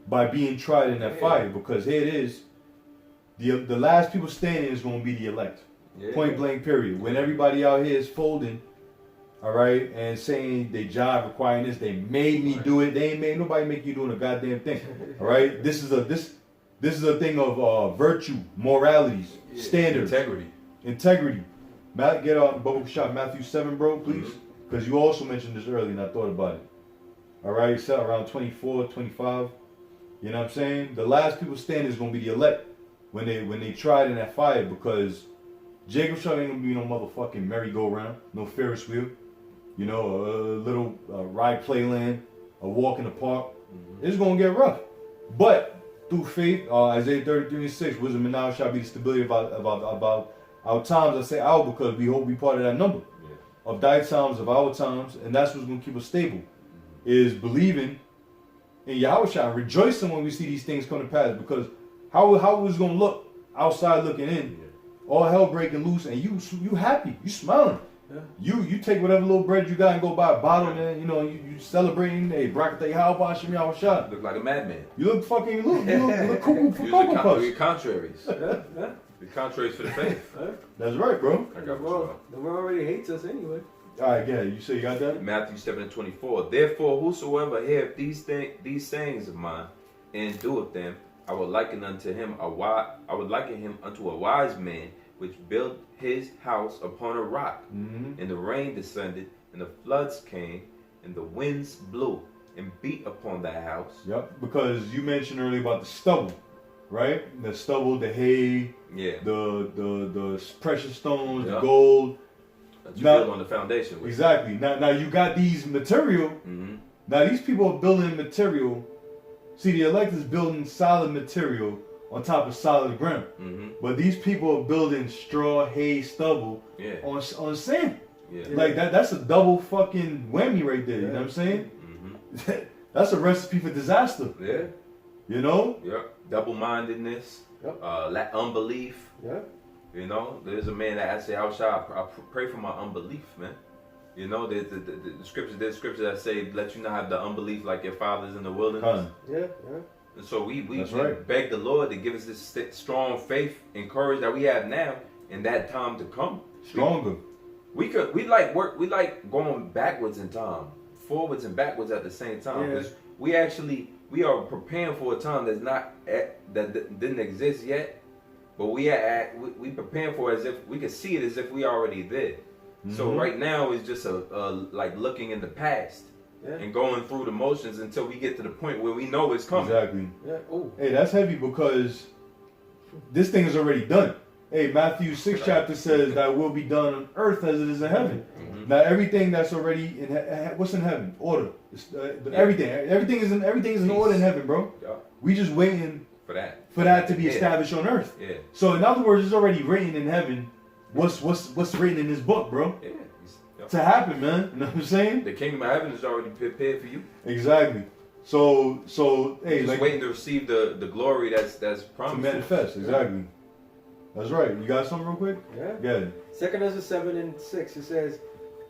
A: by being tried in that fire. Because here it is, the last people standing is gonna be the elect.
C: Yeah.
A: Point blank period. When everybody out here is folding, all right, and saying they job requiring this, they made me do it. They ain't made nobody make you doing a goddamn thing. All right, this is a thing of virtue, moralities, standards, integrity. Matt, get on Bubble Shop Matthew 7, bro, please, because you also mentioned this earlier, and I thought about it. All right, so around 24, 25. You know what I'm saying? The last people standing is gonna be the elect when they tried in that fire, because Jacob Shop ain't gonna be no motherfucking merry-go-round, no Ferris wheel, you know, a little ride playland, a walk in the park. It's gonna get rough. But through faith, Isaiah 33:6, wisdom and knowledge shall be the stability about our times. I say our because we hope we part of that number of thy times, of our times, and that's what's gonna keep us stable. Is believing in Yahweh Shah, rejoicing when we see these things come to pass, because how it's gonna look outside looking in, all hell breaking loose, and you happy, you smiling. Yeah. You take whatever little bread you got and go buy a bottle, man. You know, you celebrating. Hey, Brakatay Halba Shem Yahweh Shah.
C: Look like a madman.
A: You look fucking you look cool for Cocoa Puffs.
C: You're contraries. You're contraries for the faith.
A: That's right, bro.
C: I got
B: the world already hates us anyway.
A: All right, yeah. You say you got that?
C: Matthew 7:24. Therefore, whosoever heareth these sayings of mine and doeth them, I will liken him unto a wise man which built his house upon a rock. And the rain descended, and the floods came, and the winds blew and beat upon that house.
A: Yep. Because you mentioned earlier about the stubble, right? The stubble, the hay, the precious stones, the gold.
C: That you build on the foundation with.
A: Exactly. Now you got these material. Now these people are building material. See, the elect is building solid material on top of solid ground. But these people are building straw, hay, stubble on sand. Like that's a double fucking whammy right there. You know what I'm saying? That's a recipe for disaster.
C: Yeah.
A: You know?
C: Double-mindedness. Unbelief. You know, there's a man that I say, I pray for my unbelief, man. You know, there's scriptures that say, let you not have the unbelief like your fathers in the wilderness. And so we beg the Lord to give us this strong faith and courage that we have now in that time to come.
A: Stronger.
C: We like going backwards in time, forwards and backwards at the same time, because we are preparing for a time that didn't exist yet, but we preparing for it as if we could see it as if we already there. So right now is just like looking in the past and going through the motions until we get to the point where we know it's coming.
A: Exactly. Hey, that's heavy because this thing is already done. Hey, Matthew 6 chapter says that will be done on earth as it is in heaven. Now everything that's already in what's in heaven? Order. Everything is in order in heaven, bro. We just waiting
C: For that.
A: For that to be established on earth.
C: Yeah.
A: So in other words, it's already written in heaven. What's written in this book, bro?
C: Yeah.
A: To happen, man. You know what I'm saying?
C: The kingdom of heaven is already prepared for you.
A: Exactly. So hey,
C: just
A: like
C: waiting to receive the glory that's promised.
A: To manifest, exactly. That's right. You got something real quick?
B: Yeah.
A: Good.
B: 2 Ezra 7:6. It says,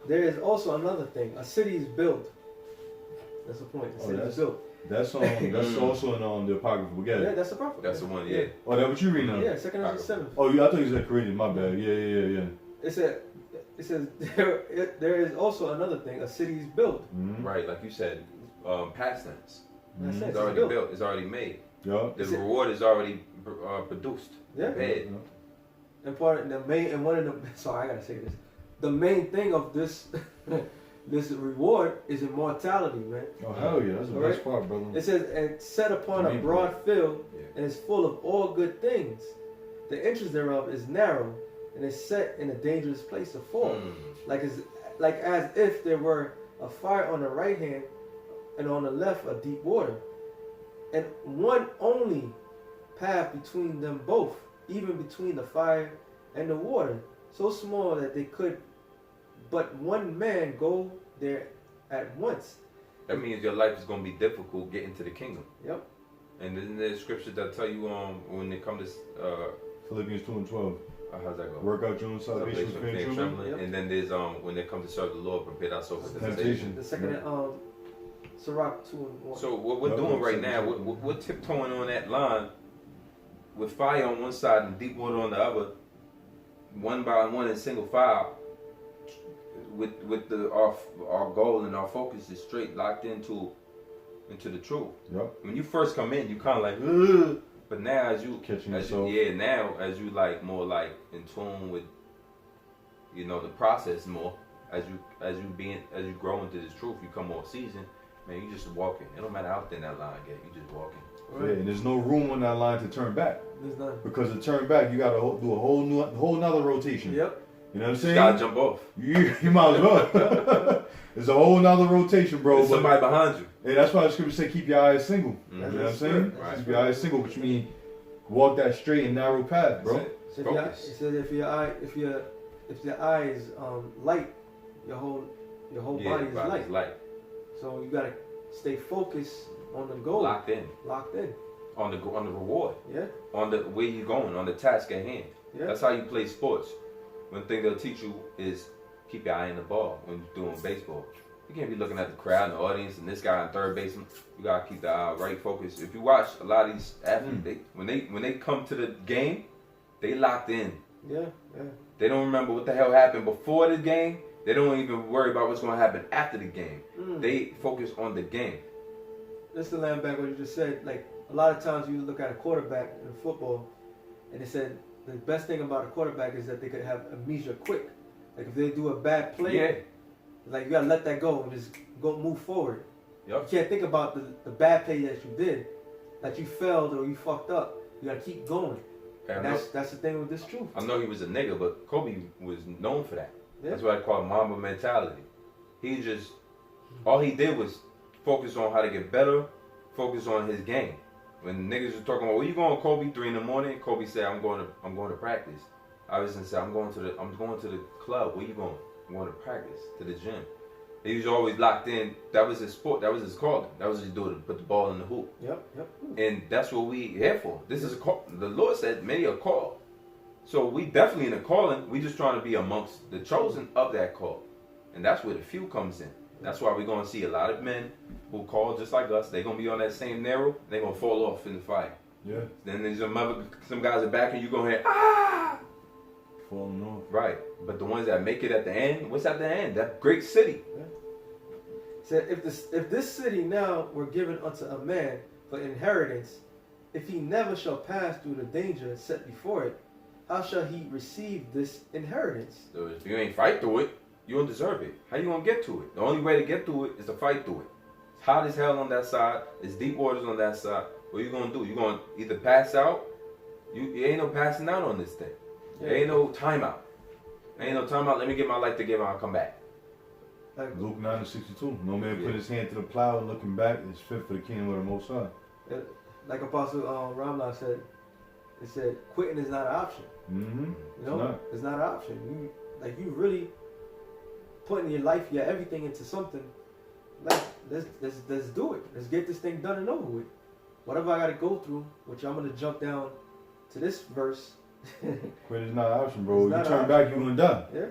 B: "There is also another thing. A city is built." That's the point. The city is built.
A: That's that's also in the apocryphal. Get
B: Yeah,
A: it?
B: that's the prophet.
C: That's the one. Yeah.
A: Oh, that what you reading now?
B: Yeah, 2 Ezra 7.
A: Oh, yeah. I thought you said Korean. My bad. Yeah.
B: It says there is also another thing. A city is built.
A: Mm-hmm.
C: Right, like you said, past tense.
B: That's
C: It's already built. It's already made.
A: Yeah.
C: The reward is already produced.
B: Yeah.
C: Prepared.
B: And one of the sorry, I gotta say this. The main thing of this this reward is immortality, man.
A: Oh hell yeah, that's the best part, brother.
B: It says, "And set upon a broad field, and is full of all good things. The entrance thereof is narrow, and is set in a dangerous place to fall, like as if there were a fire on the right hand, and on the left a deep water, and one only path between them both, even between the fire and the water, so small that they could but one man go there at once."
C: That means your life is going to be difficult getting to the kingdom.
B: Yep.
C: And then there's scriptures that tell you when it comes to
A: Philippians 2:12.
C: how's that go?
A: Work out your own salvation with fear and trembling.
B: Yep.
C: And then there's when it comes to serve the Lord, prepare ourselves for
A: Temptation.
B: The second, Sirach 2:1.
C: So what we're doing right now, we're tiptoeing on that line with fire on one side and deep water on the other, one by one in single file. With our goal and our focus is straight locked into the truth.
A: Yep.
C: When you first come in, you kind of like, ugh. But now as you
A: Catching
C: as
A: yourself.
C: now as you like more like in tune with the process more, as you grow into this truth, you come more seasoned. Man, you just walking. It don't matter how thin that line get, you just walking.
A: Yeah, and there's no room on that line to turn back.
B: There's none.
A: Because to turn back, you got to do a whole nother rotation.
B: Yep.
A: You know what I'm
C: You
A: saying?
C: gotta jump off.
A: You might as well. There's a whole nother rotation, bro.
C: There's somebody behind you.
A: Hey, that's why the scripture say keep your eyes single.
C: Mm-hmm.
A: You know what I'm saying?
C: Right.
A: Keep your eyes single, which means walk that straight and narrow path, bro.
C: That's it.
B: So
C: Focus.
B: it says if your eye is light, your whole body is light. So you gotta stay focused on the goal.
C: Locked in. On the reward.
B: Yeah.
C: On the where you going. On the task at hand.
B: Yeah.
C: That's how you play sports. One thing they'll teach you is keep your eye on the ball when you're doing baseball. You can't be looking at the crowd and the audience and this guy on third baseman. You gotta keep the eye right focused. If you watch a lot of these athletes, when they come to the game, they locked in.
B: Yeah.
C: They don't remember what the hell happened before the game. They don't even worry about what's gonna happen after the game. They focus on the game.
B: Just to land back what you just said, like a lot of times you look at a quarterback in football, and they said the best thing about a quarterback is that they could have amnesia quick. Like if they do a bad play, like you gotta let that go and just go move forward.
C: Yep.
B: You can't think about the bad play that you did, that you failed or you fucked up. You gotta keep going. And that's the thing with this truth.
C: I know he was a nigga, but Kobe was known for that.
B: Yeah.
C: That's what I call Mamba mentality. All he did was focus on how to get better, focus on his game. When niggas was talking about, where you going, Kobe? 3 a.m. Kobe said, I'm going to practice. I was said, I'm going to the club. Where you going? I'm going to practice, to the gym. He was always locked in. That was his sport. That was his calling. That was his doing to put the ball in the hoop.
B: Yep.
C: And that's what we here for. This is a call. The Lord said, many are called. So we definitely in a calling. We just trying to be amongst the chosen of that call. And that's where the few comes in. That's why we're going to see a lot of men who call just like us. They're going to be on that same narrow. They're going to fall off in the fire.
A: Yeah.
C: Then there's some guys are back and you're going to hear, ah!
A: Falling off.
C: Right. But the ones that make it at the end, what's at the end? That great city.
B: Yeah. Said if this city now were given unto a man for inheritance, if he never shall pass through the danger set before it, how shall he receive this inheritance?
C: So if you ain't fight through it, you don't deserve it. How you gonna get to it? The only way to get to it is to fight through it. It's hot as hell on that side. It's deep waters on that side. What you gonna do? You gonna either pass out. You ain't no passing out on this thing.
B: Yeah.
C: There ain't no timeout. There ain't no timeout. Let me get my life together and I'll come back.
B: Like,
A: Luke 9:62. No man put his hand to the plow and looking back is fit for the kingdom of the Most High.
B: like Apostle Ramla said, it said quitting is not an option.
A: Mm-hmm.
B: You know, it's not an option. You really putting your life, your everything into something. Like let's do it. Let's get this thing done and over with. Whatever I got to go through, which I'm gonna jump down to this verse.
A: Quit is not an option, bro.
B: It's
A: You
B: not
A: turn
B: an
A: back,
B: option,
A: you gonna die.
B: Yeah.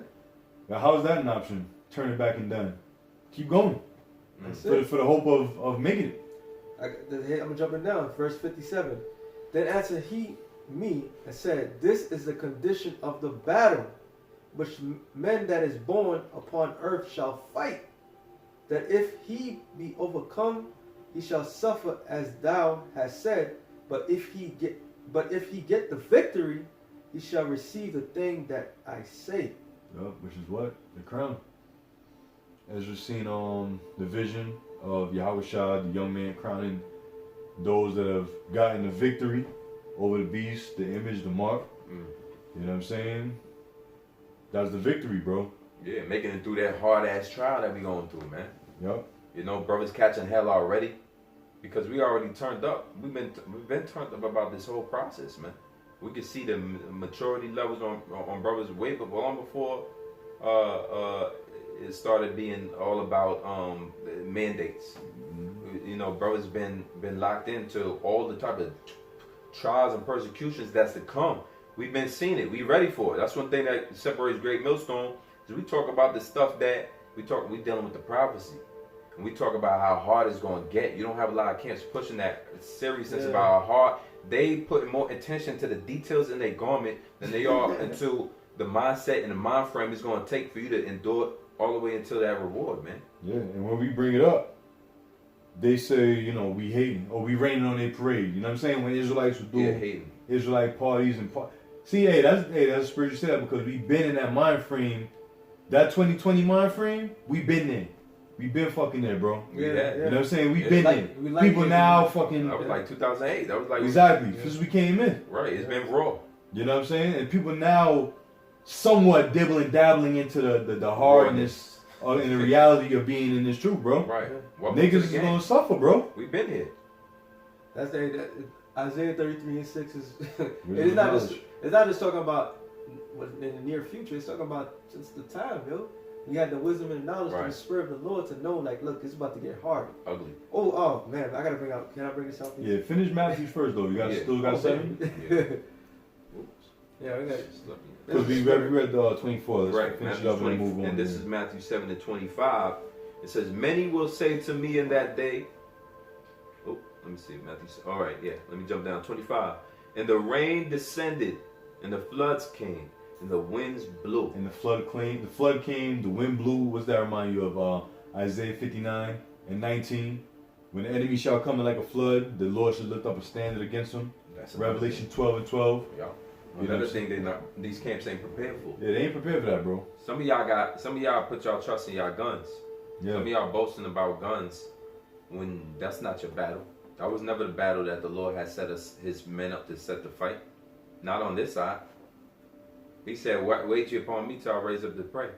A: Now, how is that an option? Turn it back and done. Keep going.
B: That's
A: For
B: it.
A: the hope of making it.
B: I'm jumping down, verse 57. Then answered he me and said, This is the condition of the battle, which men that is born upon earth shall fight. That if he be overcome, he shall suffer as thou hast said. But if he get the victory, he shall receive the thing that I say.
A: Yep, which is what? The crown. Ezra seen the vision of Yahushua, the young man crowning those that have gotten the victory over the beast, the image, the mark. You know what I'm saying? That's the victory, bro.
C: Yeah, making it through that hard ass trial that we going through, man.
A: Yep.
C: You know, brothers catching hell already because we already turned up. We've been turned up about this whole process, man. We can see the maturity levels on brothers way long before it started being all about mandates. You know, brothers been locked into all the type of trials and persecutions that's to come. We've been seeing it. We ready for it. That's one thing that separates Great Millstone is we talk about the stuff that we dealing with the prophecy. And we talk about how hard it's going to get. You don't have a lot of camps pushing that seriousness about how hard. They put more attention to the details in their garment than they are into the mindset and the mind frame it's going to take for you to endure it all the way until that reward, man.
A: Yeah, and when we bring it up, they say, you know, we hating or we raining on their parade. You know what I'm saying? When Israelites would do
C: hating.
A: Israelite parties and see, hey, that's a spiritual setup because we've been in that mind frame, that 2020 mind frame. We've been there. We've been fucking there, bro.
C: Yeah.
A: You know what I'm saying? We've been there.
B: Like
A: People now fucking.
C: That was like 2008. That was like
A: exactly since we came in.
C: Right. It's been raw.
A: You know what I'm saying? And people now somewhat dabbling into the hardness or in the reality of being in this truth, bro.
C: Right.
A: Niggas is gonna suffer, bro.
C: We've been here.
B: That's Isaiah 33:6 is. It's not just talking about in the near future. It's talking about just the time, yo. We had the wisdom and knowledge from the Spirit of the Lord to know, like, look, it's about to get hard.
C: Ugly.
B: Oh man, I gotta bring out. Can I bring this out?
A: Yeah, finish Matthew first though. You still got 7.
B: Yeah, we got.
A: Because we read the 24. Let's finish it up and move on.
C: And this is Matthew 7:25. It says, "Many will say to me in that day." Oh, let me see Matthew. All right, yeah. Let me jump down. 25. And the rain descended, and the floods came, and the winds blew.
A: And the flood came, the wind blew. What's that remind you of? Isaiah 59:19. When the enemy shall come in like a flood, the Lord shall lift up a standard against him. Revelation 12:12.
C: Yeah. Another thing these camps ain't prepared for.
A: Yeah, they ain't prepared for that, bro.
C: Some of y'all put y'all trust in y'all guns.
A: Yeah.
C: Some of y'all boasting about guns when that's not your battle. That was never the battle that the Lord had set his men up to set the fight. Not on this side. He said, "Wait ye upon me till I raise up the prey."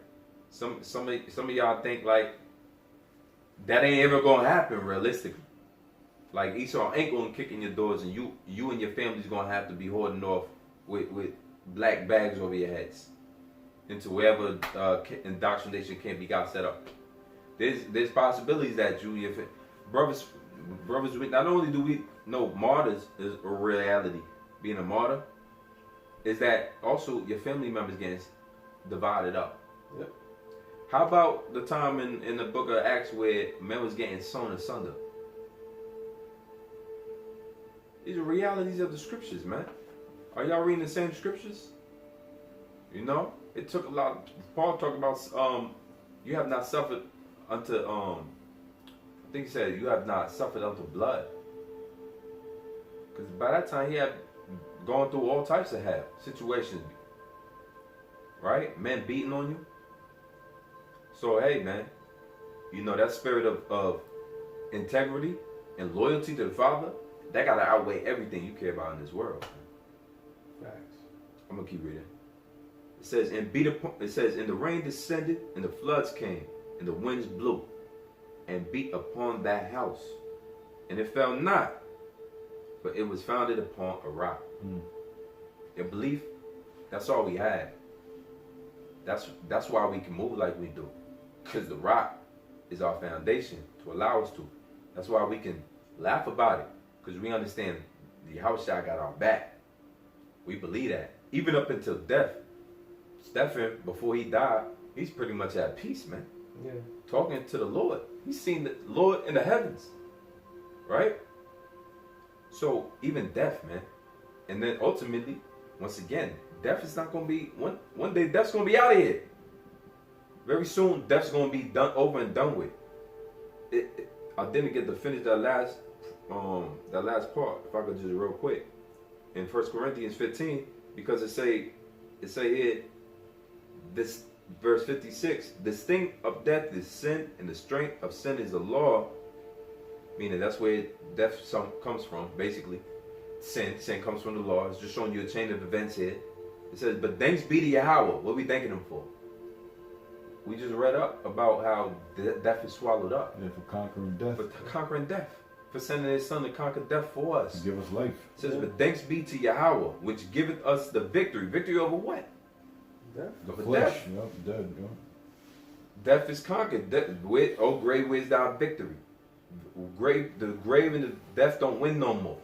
C: Some of y'all think like that ain't ever gonna happen realistically. Like Esau ain't gonna kick in your doors, and you and your family's gonna have to be hoarding off with black bags over your heads into wherever indoctrination camp you got set up. There's possibilities that you and your brothers. Not only do we know martyrs is a reality, being a martyr, is that also your family members getting divided up.
B: Yep.
C: How about the time in the book of Acts where men was getting sewn asunder? These are realities of the scriptures, man. Are y'all reading the same scriptures? You know, it took a lot. Paul talked about you have not suffered unto I think he said you have not suffered unto blood. Because by that time he had gone through all types of hell situations. Right? Men beating on you. So hey man, you know that spirit of integrity and loyalty to the Father, that gotta outweigh everything you care about in this world.
B: Facts.
C: I'm gonna keep reading. It says, and the rain descended, and the floods came, and the winds blew, and beat upon that house, and it fell not, but it was founded upon a rock. A belief, that's all we had. That's why we can move like we do. Because the rock is our foundation to allow us to. That's why we can laugh about it. Because we understand the house shot got our back. We believe that. Even up until death. Stephen, before he died, he's pretty much at peace, man.
B: Yeah.
C: Talking to the Lord. He's seen the Lord in the heavens. Right? So, even death, man. And then ultimately, once again, death is not going to be, one day death's going to be out of here. Very soon, death's going to be done over and done with. I didn't get to finish that last part, if I could just real quick. In 1 Corinthians 15, because it say here, this verse 56, the sting of death is sin, and the strength of sin is the law. Meaning that's where death comes from, basically. Sin comes from the law. It's just showing you a chain of events here. It says, but thanks be to Yahweh. What are we thanking him for? We just read up about how death is swallowed up.
A: Yeah, for conquering death.
C: For conquering death. For sending his son to conquer death for us.
A: To give us life.
C: It says, but thanks be to Yahweh, which giveth us the victory. Victory over what?
B: Death.
A: The
C: Over
A: flesh.
C: death.
A: Yep, dead. Yep.
C: Death is conquered. Oh, grave, where's thy victory? The grave and the death don't win no more.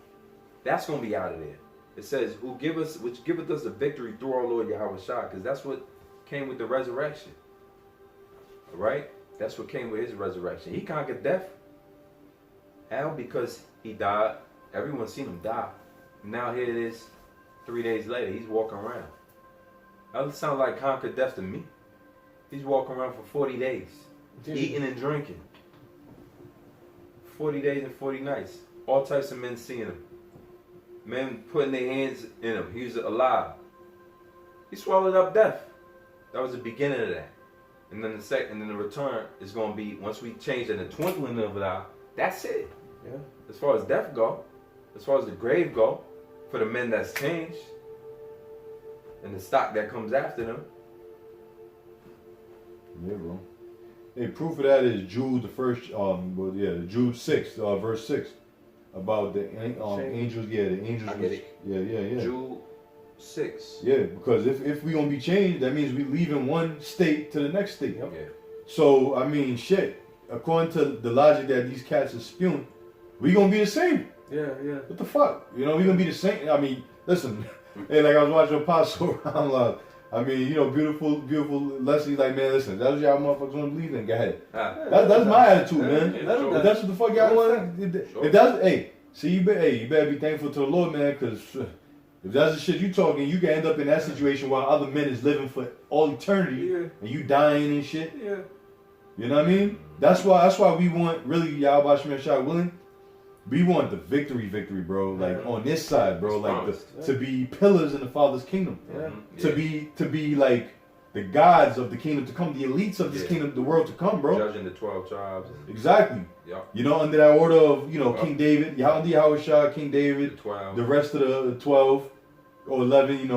C: That's going to be out of there. It says, which giveth us the victory through our Lord Yahweh Shah, because that's what came with the resurrection. All right? That's what came with his resurrection. He conquered death. How? Because he died. Everyone's seen him die. Now here it is, 3 days later, he's walking around. That sounds like conquered death to me. He's walking around for 40 days, eating and drinking. 40 days and 40 nights. All types of men seeing him. Men putting their hands in him. He was alive. He swallowed up death. That was the beginning of that. And then the return is going to be, once we change in the twinkling of an eye, that's it.
B: Yeah.
C: As far as death go, as far as the grave go, for the men that's changed, and the stock that comes after them.
A: Yeah, bro. Hey, proof of that is Jude, Jude 6, verse 6. About the angels, the angels.
C: I get it.
A: Yeah.
C: Jude 6.
A: Yeah, because if we gonna be changed, that means we leaving one state to the next state.
B: Yep.
C: Yeah.
A: So, I mean, shit, according to the logic that these cats are spewing, we gonna be the same.
B: Yeah.
A: What the fuck? You know, we gonna be the same. I mean, listen, hey, like I was watching Apostle around love. I mean, you know, beautiful Leslie, like, man, listen, that's what y'all motherfuckers want to believe in, go ahead. That's my attitude, man.
C: Sure.
A: If that's what the fuck y'all want,
C: Sure.
A: if that's, hey, see, you better be thankful to the Lord, man, because if that's the shit you talking, you can end up in that situation while other men is living for all eternity, and you dying and shit.
B: Yeah.
A: You know what I mean? That's why we want, really, Yahweh Shemel Shai willing, we want the victory, bro. Like on this side, bro. Like to be pillars in the Father's kingdom.
B: Yeah.
A: To be like the gods of the kingdom to come, the elites of this kingdom, the world to come, bro.
C: Judging the 12 tribes.
A: Exactly.
C: Yeah.
A: You know, under that order of King David, Yahweh Shah, King David,
C: The 12.
A: the rest of the 12 or 11.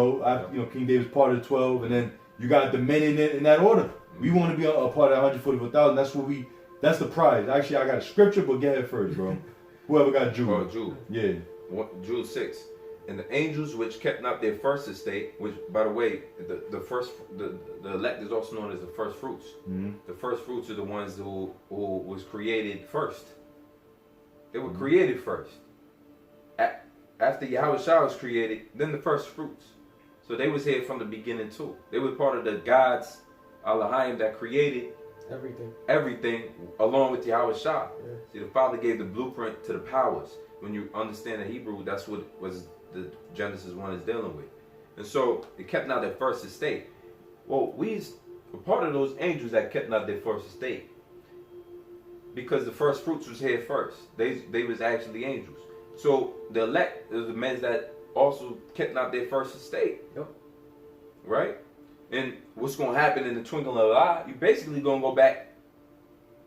A: King David's part of the 12, and then you got the men in that order. We want to be a part of 144,000. That's the prize. Actually, I got a scripture, but get it first, bro. Whoever got Jude.
C: Oh, Jude.
A: Yeah.
C: Jude 6. And the angels which kept not their first estate, which, by the way, the elect is also known as the first fruits.
A: Mm-hmm.
C: The first fruits are the ones who was created first. They were created first. After Yahweh Shah was created, then the first fruits. So they was here from the beginning too. They were part of the gods, Elohim, that created everything along with Yahweh Shah.
B: Yeah.
C: See, the Father gave the blueprint to the powers. When you understand the Hebrew, that's what was the Genesis 1 is dealing with. And so they kept not their first estate. Well, we were part of those angels that kept not their first estate. Because the first fruits was here first. They was actually angels. So the elect is the men that also kept not their first estate.
B: Yep.
C: Right? And what's going to happen in the twinkling of an eye, you're basically going to go back.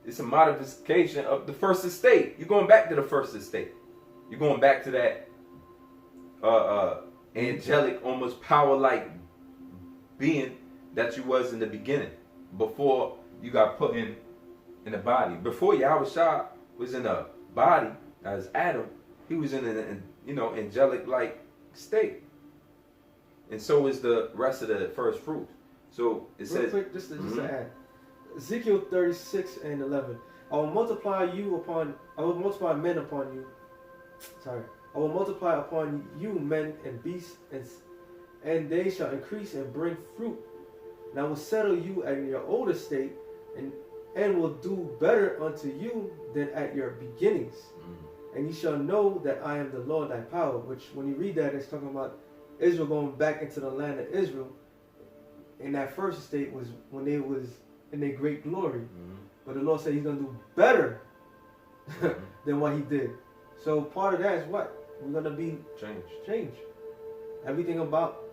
C: It's a modification of the first estate. You're going back to the first estate. You're going back to that angelic, almost power-like being that you was in the beginning, before you got put in the body. Before Yahweh Shah was in a body as Adam, he was in angelic-like state. And so is the rest of the first fruit. So it
B: Real
C: says,
B: quick, just to add. Ezekiel 36:11. I will multiply men upon you. Sorry. I will multiply upon you men and beasts, and they shall increase and bring fruit. And I will settle you at your old estate, and will do better unto you than at your beginnings. And you shall know that I am the Lord thy power. Which, when you read that, it's talking about Israel going back into the land of Israel. And that first estate was when they was in their great glory. But the Lord said He's going to do better than what He did. So part of that is what? We're going to be change. Everything about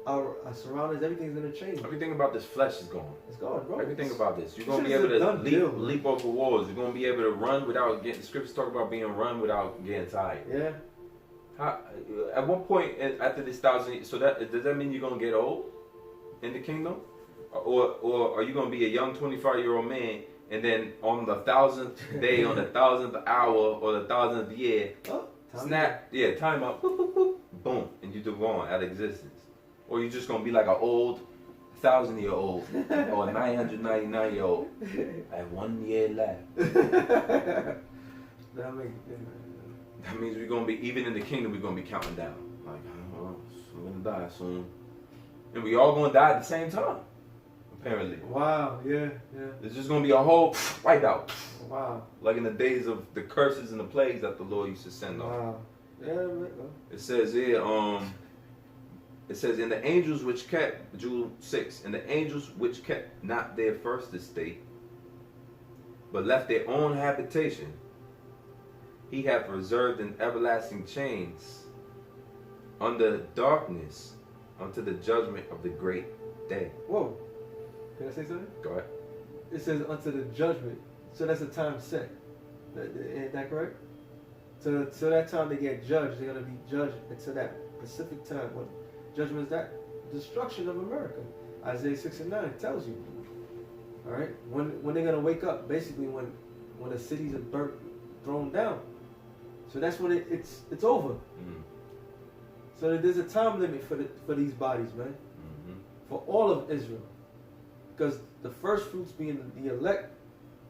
B: our surroundings, everything's going to change.
C: everything about this flesh is gone.
B: It's gone, bro.
C: Everything about this. You're going to
B: This
C: be
B: is
C: able
B: a
C: to
B: done deal, man.
C: leap over walls. You're going to be able to run without getting, the scriptures talk about being run without getting tired.
B: Yeah.
C: At one point after this 1,000 years, so does that mean you're going to get old in the kingdom? Or are you going to be a young 25-year-old man, and then on the 1,000th day, on the 1,000th hour, or the 1,000th year, snap, time up, boop, boop, boop, boom, and you're gone out of existence? Or you just going to be like an old 1,000-year-old or a 999-year-old at 1 year left? That means we're going to be, even in the kingdom, we're going to be counting down. Like, oh, I'm going to die soon. And we all going to die at the same time, apparently.
B: Wow, yeah.
C: It's just going to be a whole wipe out.
B: Wow.
C: Like in the days of the curses and the plagues that the Lord used to send on.
B: Wow. Yeah,
C: It says here, it says, in the angels which kept, Jude 6, and the angels which kept not their first estate, but left their own habitation, He hath reserved in everlasting chains under darkness unto the judgment of the great day.
B: Whoa. Can I say something?
C: Go ahead.
B: It says unto the judgment. So that's a time set. Isn't that correct? So that time they get judged, they're going to be judged until that specific time. What judgment is that? Destruction of America. Isaiah 6:9 tells you. All right? When they're going to wake up, basically when the cities are burnt, thrown down. So that's when it's over. So there's a time limit for these bodies, man. For all of Israel. Because the first fruits being the elect,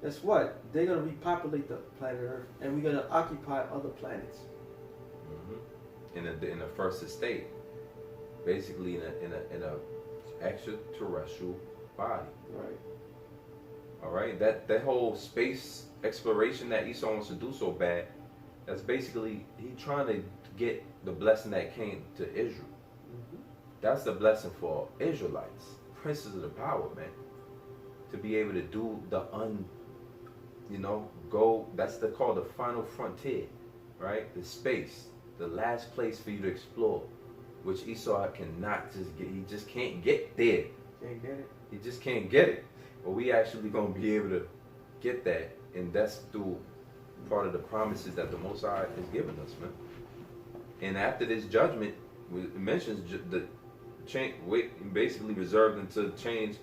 B: guess what? They're going to repopulate the planet Earth, and we're going to occupy other planets.
C: In the first estate, basically in a extraterrestrial body.
B: Right.
C: All right. That whole space exploration that Esau wants to do so bad, that's basically he trying to get the blessing that came to Israel. That's the blessing for Israelites, princes of the power, man, to be able to do the go. That's called the final frontier, right? The space, the last place for you to explore, which Esau cannot just get. He just can't get there.
B: Can't get it.
C: He just can't get it. But we actually gonna be able to get that, and that's through part of the promises that the Most High has given us, man. And after this judgment, it mentions the change, basically reserved until change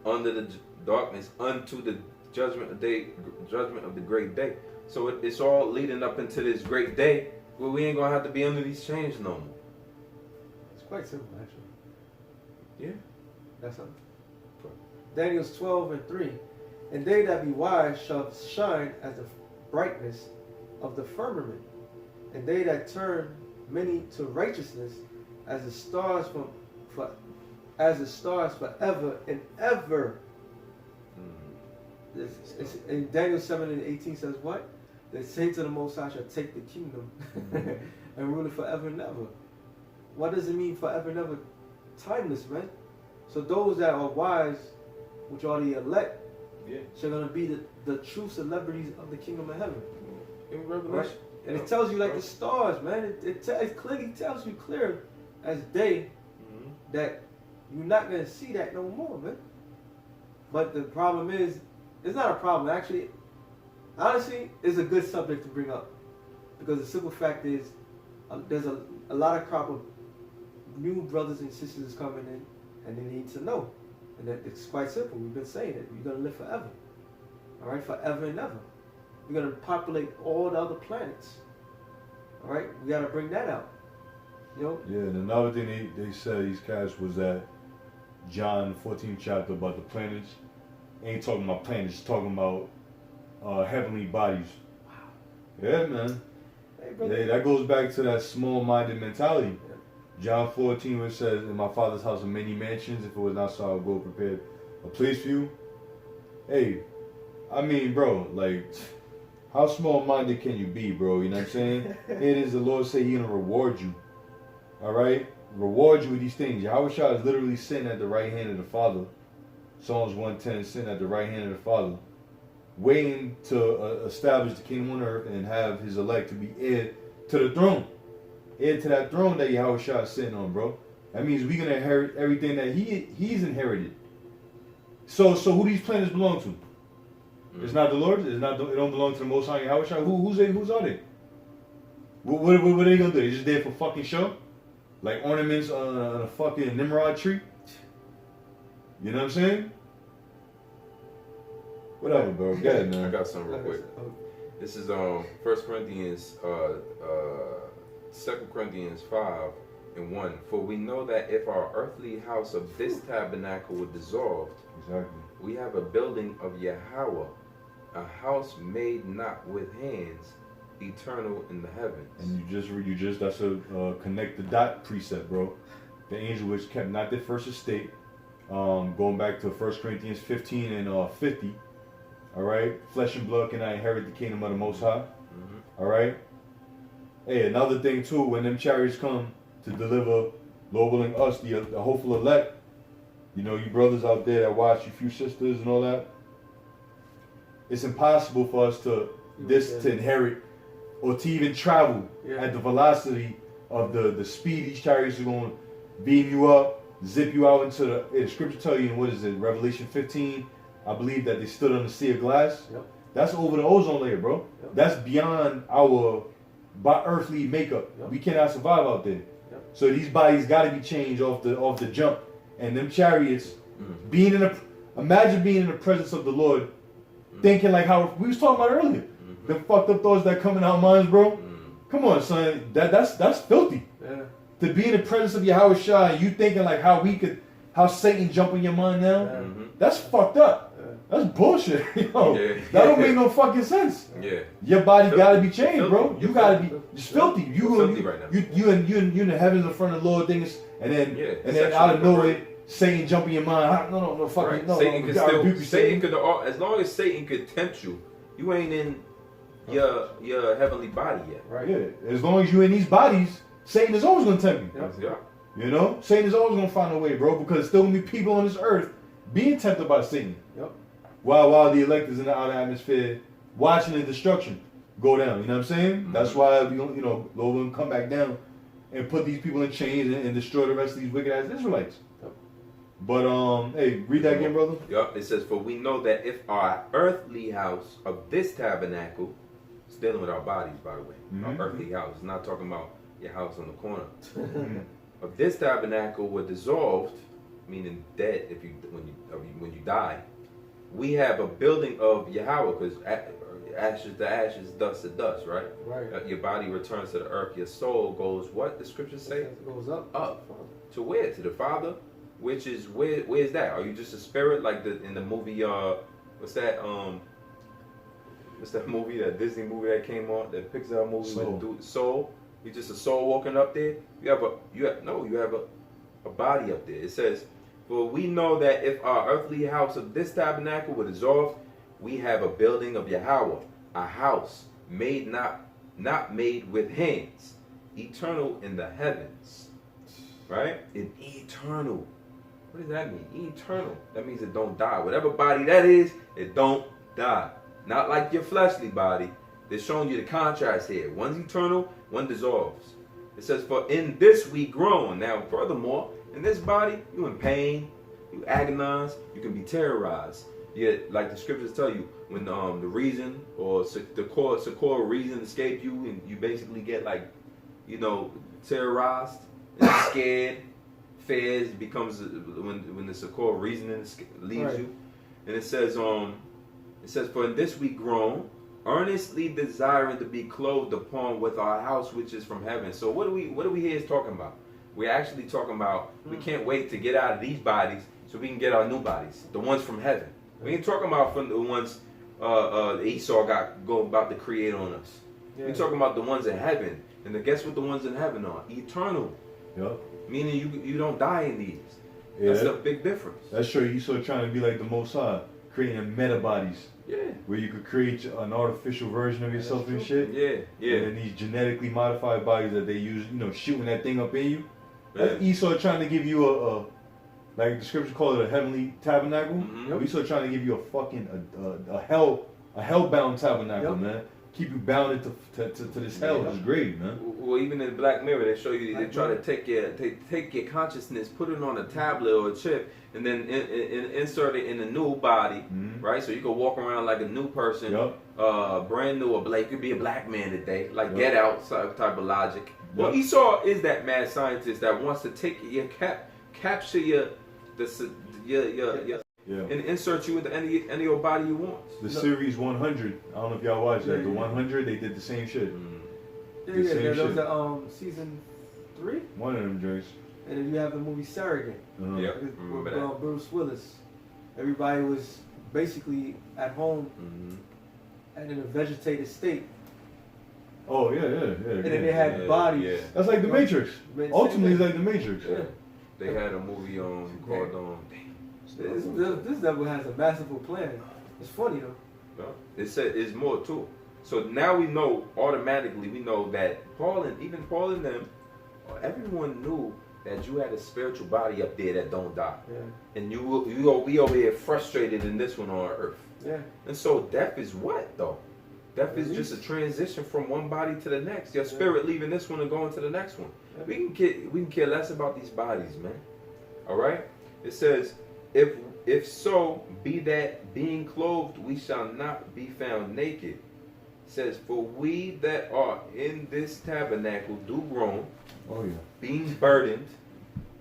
C: under the darkness unto the judgment of the great day. So it's all leading up into this great day where we ain't gonna have to be under these chains no more.
B: It's quite simple, actually.
C: Yeah.
B: That's something. Daniel's 12:3. And they that be wise shall shine as the brightness of the firmament, and they that turn many to righteousness as the stars forever and ever. And Daniel 7:18 says what? The saints of the Most High shall take the kingdom and rule it forever and ever. What does it mean forever and ever? Timeless, man. So those that are wise, which are the elect, shall going to be the true celebrities of the kingdom of heaven.
C: In Revelation.
B: Right? And it tells you like the stars, man. It clearly tells you clear as day that you're not going to see that no more, man. But the problem is, it's not a problem. Actually, honestly, it's a good subject to bring up. Because the simple fact is, there's a lot of crop of new brothers and sisters coming in, and they need to know. And that it's quite simple. We've been saying it. You're going to live forever. All right? Forever and ever. You're going to populate all the other planets. All right, we gotta bring that out. You know.
A: Yeah, and another thing they said these cats was that John 14th chapter about the planets ain't talking about planets, talking about heavenly bodies.
B: Wow.
A: Yeah, man.
B: Hey, brother.
A: Yeah, that goes back to that small-minded mentality.
B: Yeah.
A: John 14, where it says, "In my Father's house are many mansions. If it was not so, I would go prepare a place for you." Hey, I mean, bro, like, how small-minded can you be, bro? You know what I'm saying? It is the Lord say He gonna reward you. All right, reward you with these things. Yahweh Shah is literally sitting at the right hand of the Father. Psalms 110 is sitting at the right hand of the Father, waiting to establish the kingdom on earth and have His elect to be heir to the throne. Heir to that throne that Yahweh Shah is sitting on, bro. That means we're gonna inherit everything that He's inherited. So who these planets belong to? It's not the Lord. It don't belong to the Most High Yahweh Shah. Who's are they? What are they gonna do? They just there for fucking show? Like ornaments on a fucking Nimrod tree? You know what I'm saying? Whatever, bro. Go ahead, man.
C: I got something real quick. This is 1 Corinthians 2 Corinthians 5:1. For we know that if our earthly house of this tabernacle were dissolved,
A: Exactly.
C: we have a building of Yahweh, a house made not with hands, eternal in the heavens.
A: And you just that's a connect the dot precept, bro. The angel which kept not their first estate. Going back to 1 Corinthians 15 and 50. All right, flesh and blood cannot inherit the kingdom of the Most High.
C: Mm-hmm.
A: All right. Hey, another thing too, when them chariots come to deliver, Lord willing, us the hopeful elect. You know, you brothers out there that watch, you few sisters and all that. It's impossible for us to inherit or to even travel at the velocity of the speed these chariots are going to beam you up, zip you out into the scripture tell you in what is it, Revelation 15, I believe that they stood on the sea of glass.
B: Yep.
A: That's over the ozone layer, bro.
B: Yep.
A: That's beyond our earthly makeup.
B: Yep.
A: We cannot survive out there.
B: Yep.
A: So these bodies got to be changed off the jump. And them chariots, imagine being in the presence of the Lord, thinking like how we was talking about earlier. The fucked up thoughts that come in our minds, bro. Come on, son. That's filthy.
B: Yeah.
A: To be in the presence of Yahweh Shah and you thinking like how Satan jump in your mind now, that's fucked up. That's bullshit. Yo, that don't make no fucking sense.
C: Yeah.
A: Your body gotta be changed, bro.
C: You're
A: You gotta
C: filthy.
A: be it's filthy. You
C: filthy right now.
A: You in the heavens in front of the Lord things and then out of nowhere Satan jump in your mind. No, fucking
C: Right.
A: no.
C: Satan could
A: God
C: still.
A: rebuke you,
C: Satan could, as long as Satan could tempt you, you ain't in your heavenly body yet.
B: Right.
A: Yeah. As long as you in these bodies, Satan is always gonna tempt you.
B: Yep.
C: Yeah.
A: You know? Satan is always gonna find a way, bro, because there's still gonna be people on this earth being tempted by Satan.
B: Yep.
A: While the elect is in the outer atmosphere watching the destruction go down. You know what I'm saying?
C: Mm-hmm.
A: That's why we don't, Lord will come back down and put these people in chains and destroy the rest of these wicked ass Israelites.
B: Yep.
A: But hey, read that again, brother.
C: Yup. It says, "For we know that if our earthly house of this tabernacle," it's dealing with our bodies, by the way.
A: Mhm.
C: Our earthly house. It's not talking about your house on the corner. Of this tabernacle were dissolved, meaning dead. When you die, we have a building of Yahweh, because ashes to ashes, dust to dust, right?
B: Right.
C: Your body returns to the earth. Your soul goes, what the scriptures say?
B: It goes up.
C: Up. To where? To the Father, which is where's that? Are you just a spirit like in the movie? What's that? What's that movie? That Disney movie that came on? That Pixar movie
A: Soul.
C: with the dude, Soul. You just a soul walking up there. You have a body up there. It says, "For we know that if our earthly house of this tabernacle were dissolved, we have a building of Yahweh, a house made not made with hands, eternal in the heavens." Right? Eternal. What does that mean? Eternal. That means it don't die. Whatever body that is, it don't die. Not like your fleshly body. They're showing you the contrast here. One's eternal, one dissolves. It says, "For in this we groan." Now, furthermore, in this body, you in pain, you agonize, you can be terrorized. Yet, like the scriptures tell you, when the reason or the core reason escape you, and you basically get terrorized, and scared, fears becomes when the core reasoning leaves you. And it says, "For in this we groan, earnestly desiring to be clothed upon with our house which is from heaven. So what do we here is talking about? We're actually talking about we can't wait to get out of these bodies so we can get our new bodies, the ones from heaven. We ain't talking about from the ones Esau about to create on us.
B: Yeah.
C: We're talking about the ones in heaven. And guess what the ones in heaven are? Eternal.
A: Yep.
C: Meaning you don't die in these.
A: Yeah,
C: That's a big difference.
A: That's true. Esau trying to be like the Most High, creating meta bodies.
C: Yeah.
A: Where you could create an artificial version of yourself and shit.
C: Yeah, yeah.
A: And then these genetically modified bodies that they use, shooting that thing up in you. That's Esau trying to give you a like the scripture called it a heavenly tabernacle.
C: Mm-hmm.
A: Esau trying to give you a fucking a hellbound tabernacle, man. Keep you bound to this hell, this grave, man.
C: Well, even in Black Mirror, they show you they try to take your consciousness, put it on a tablet or a chip, and then insert it in a new body, right? So you can walk around like a new person, brand new. Or you could be a black man today, like Get Out type of logic. Well, Esau is that mad scientist that wants to take your capture your and insert you into any of your body you want.
A: The series 100. I don't know if y'all watched that. The 100, they did the same shit.
B: That was season 3.
A: One of them joints.
B: And then you have the movie Surrogate.
C: Yeah,
B: with Bruce Willis. Everybody was basically at home and in a vegetative state.
A: Oh yeah.
B: And then they had bodies.
C: Yeah.
A: That's like the Matrix. Ultimately, it's like the Matrix.
C: Yeah. They had a movie called
B: This devil has a masterful plan. It's funny though.
C: It said it's more too. So now we know automatically. We know that Paul and them, everyone knew that you had a spiritual body up there that don't die.
B: Yeah.
C: And you will be over here frustrated in this one on earth.
B: Yeah.
C: And so death is what though? Death is just a transition from one body to the next. Your spirit leaving this one and going to the next one.
B: Yeah.
C: We can care less about these bodies, man. All right. It says, if so be that being clothed we shall not be found naked. It says, for we that are in this tabernacle do groan.
A: Oh yeah.
C: Being burdened,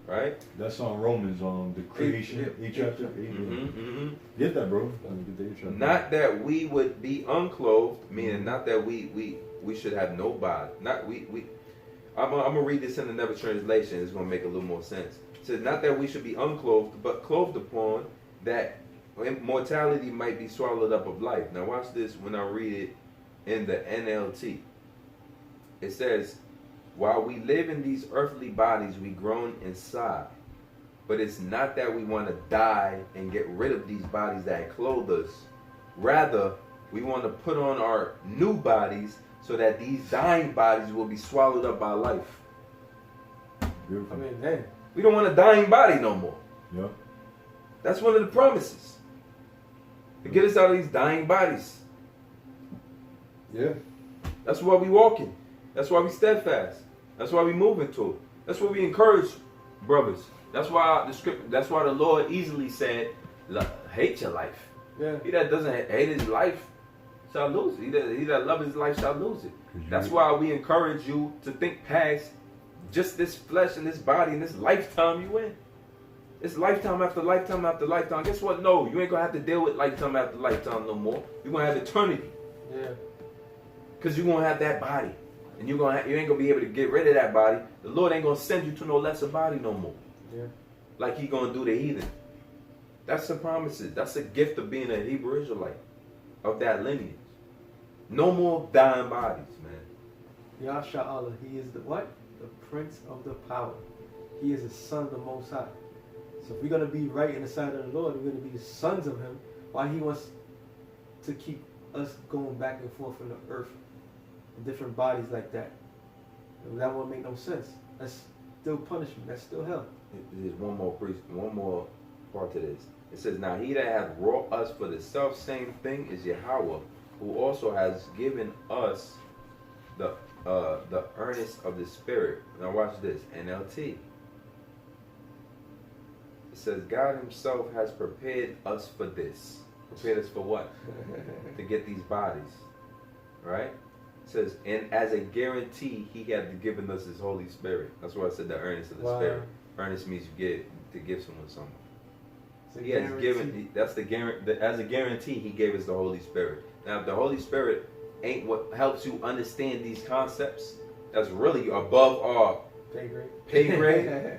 C: right?
A: That's on Romans, the creation, 8 chapter. 8. Get that, bro.
C: Not that we would be unclothed, meaning not that we should have no body. I'm gonna read this in another translation. It's gonna make a little more sense. It says, not that we should be unclothed, but clothed upon, that mortality might be swallowed up of life. Now watch this when I read it in the NLT. It says, while we live in these earthly bodies, we groan inside. But it's not that we want to die and get rid of these bodies that clothe us. Rather, we want to put on our new bodies so that these dying bodies will be swallowed up by life.
A: Beautiful.
B: I mean, hey.
C: We don't want a dying body no more.
A: Yeah.
C: That's one of the promises. To get us out of these dying bodies.
A: Yeah.
C: That's why we walking. That's why we steadfast. That's why we moving to it. That's why we encourage brothers. That's why the Lord easily said, hate your life.
B: Yeah.
C: He that doesn't hate his life shall lose it. He that loves his life shall lose it. That's why we encourage you to think past just this flesh and this body and this lifetime you in. It's lifetime after lifetime after lifetime. Guess what? No, you ain't gonna have to deal with lifetime after lifetime no more. You're gonna have eternity.
B: Yeah.
C: Because you're gonna have that body. And you ain't gonna be able to get rid of that body. The Lord ain't gonna send you to no lesser body no more.
B: Yeah.
C: Like he gonna do the heathen. That's the promises. That's the gift of being a Hebrew Israelite. Of that lineage. No more dying bodies, man.
B: Yahshua, he is the what? The Prince of the Power. He is the Son of the Most High. So if we're going to be right in the sight of the Lord, we're going to be the sons of him. Why he wants to keep us going back and forth from the earth in different bodies like that. That won't make no sense. That's still punishment. That's still hell.
C: There's one more part to this. It says, now he that hath wrought us for the self same thing is Yahweh, who also has given us the earnest of the Spirit. Now watch this, NLT. It says, God himself has prepared us for this. Prepared us for what? To get these bodies. Right? It says, and as a guarantee, he had given us his Holy Spirit. That's why I said the earnest of the Spirit. Earnest means you give someone something. He has given, that's the guarantee, as a guarantee, he gave us the Holy Spirit. Now, if the Holy Spirit ain't what helps you understand these concepts, that's really above our pay grade,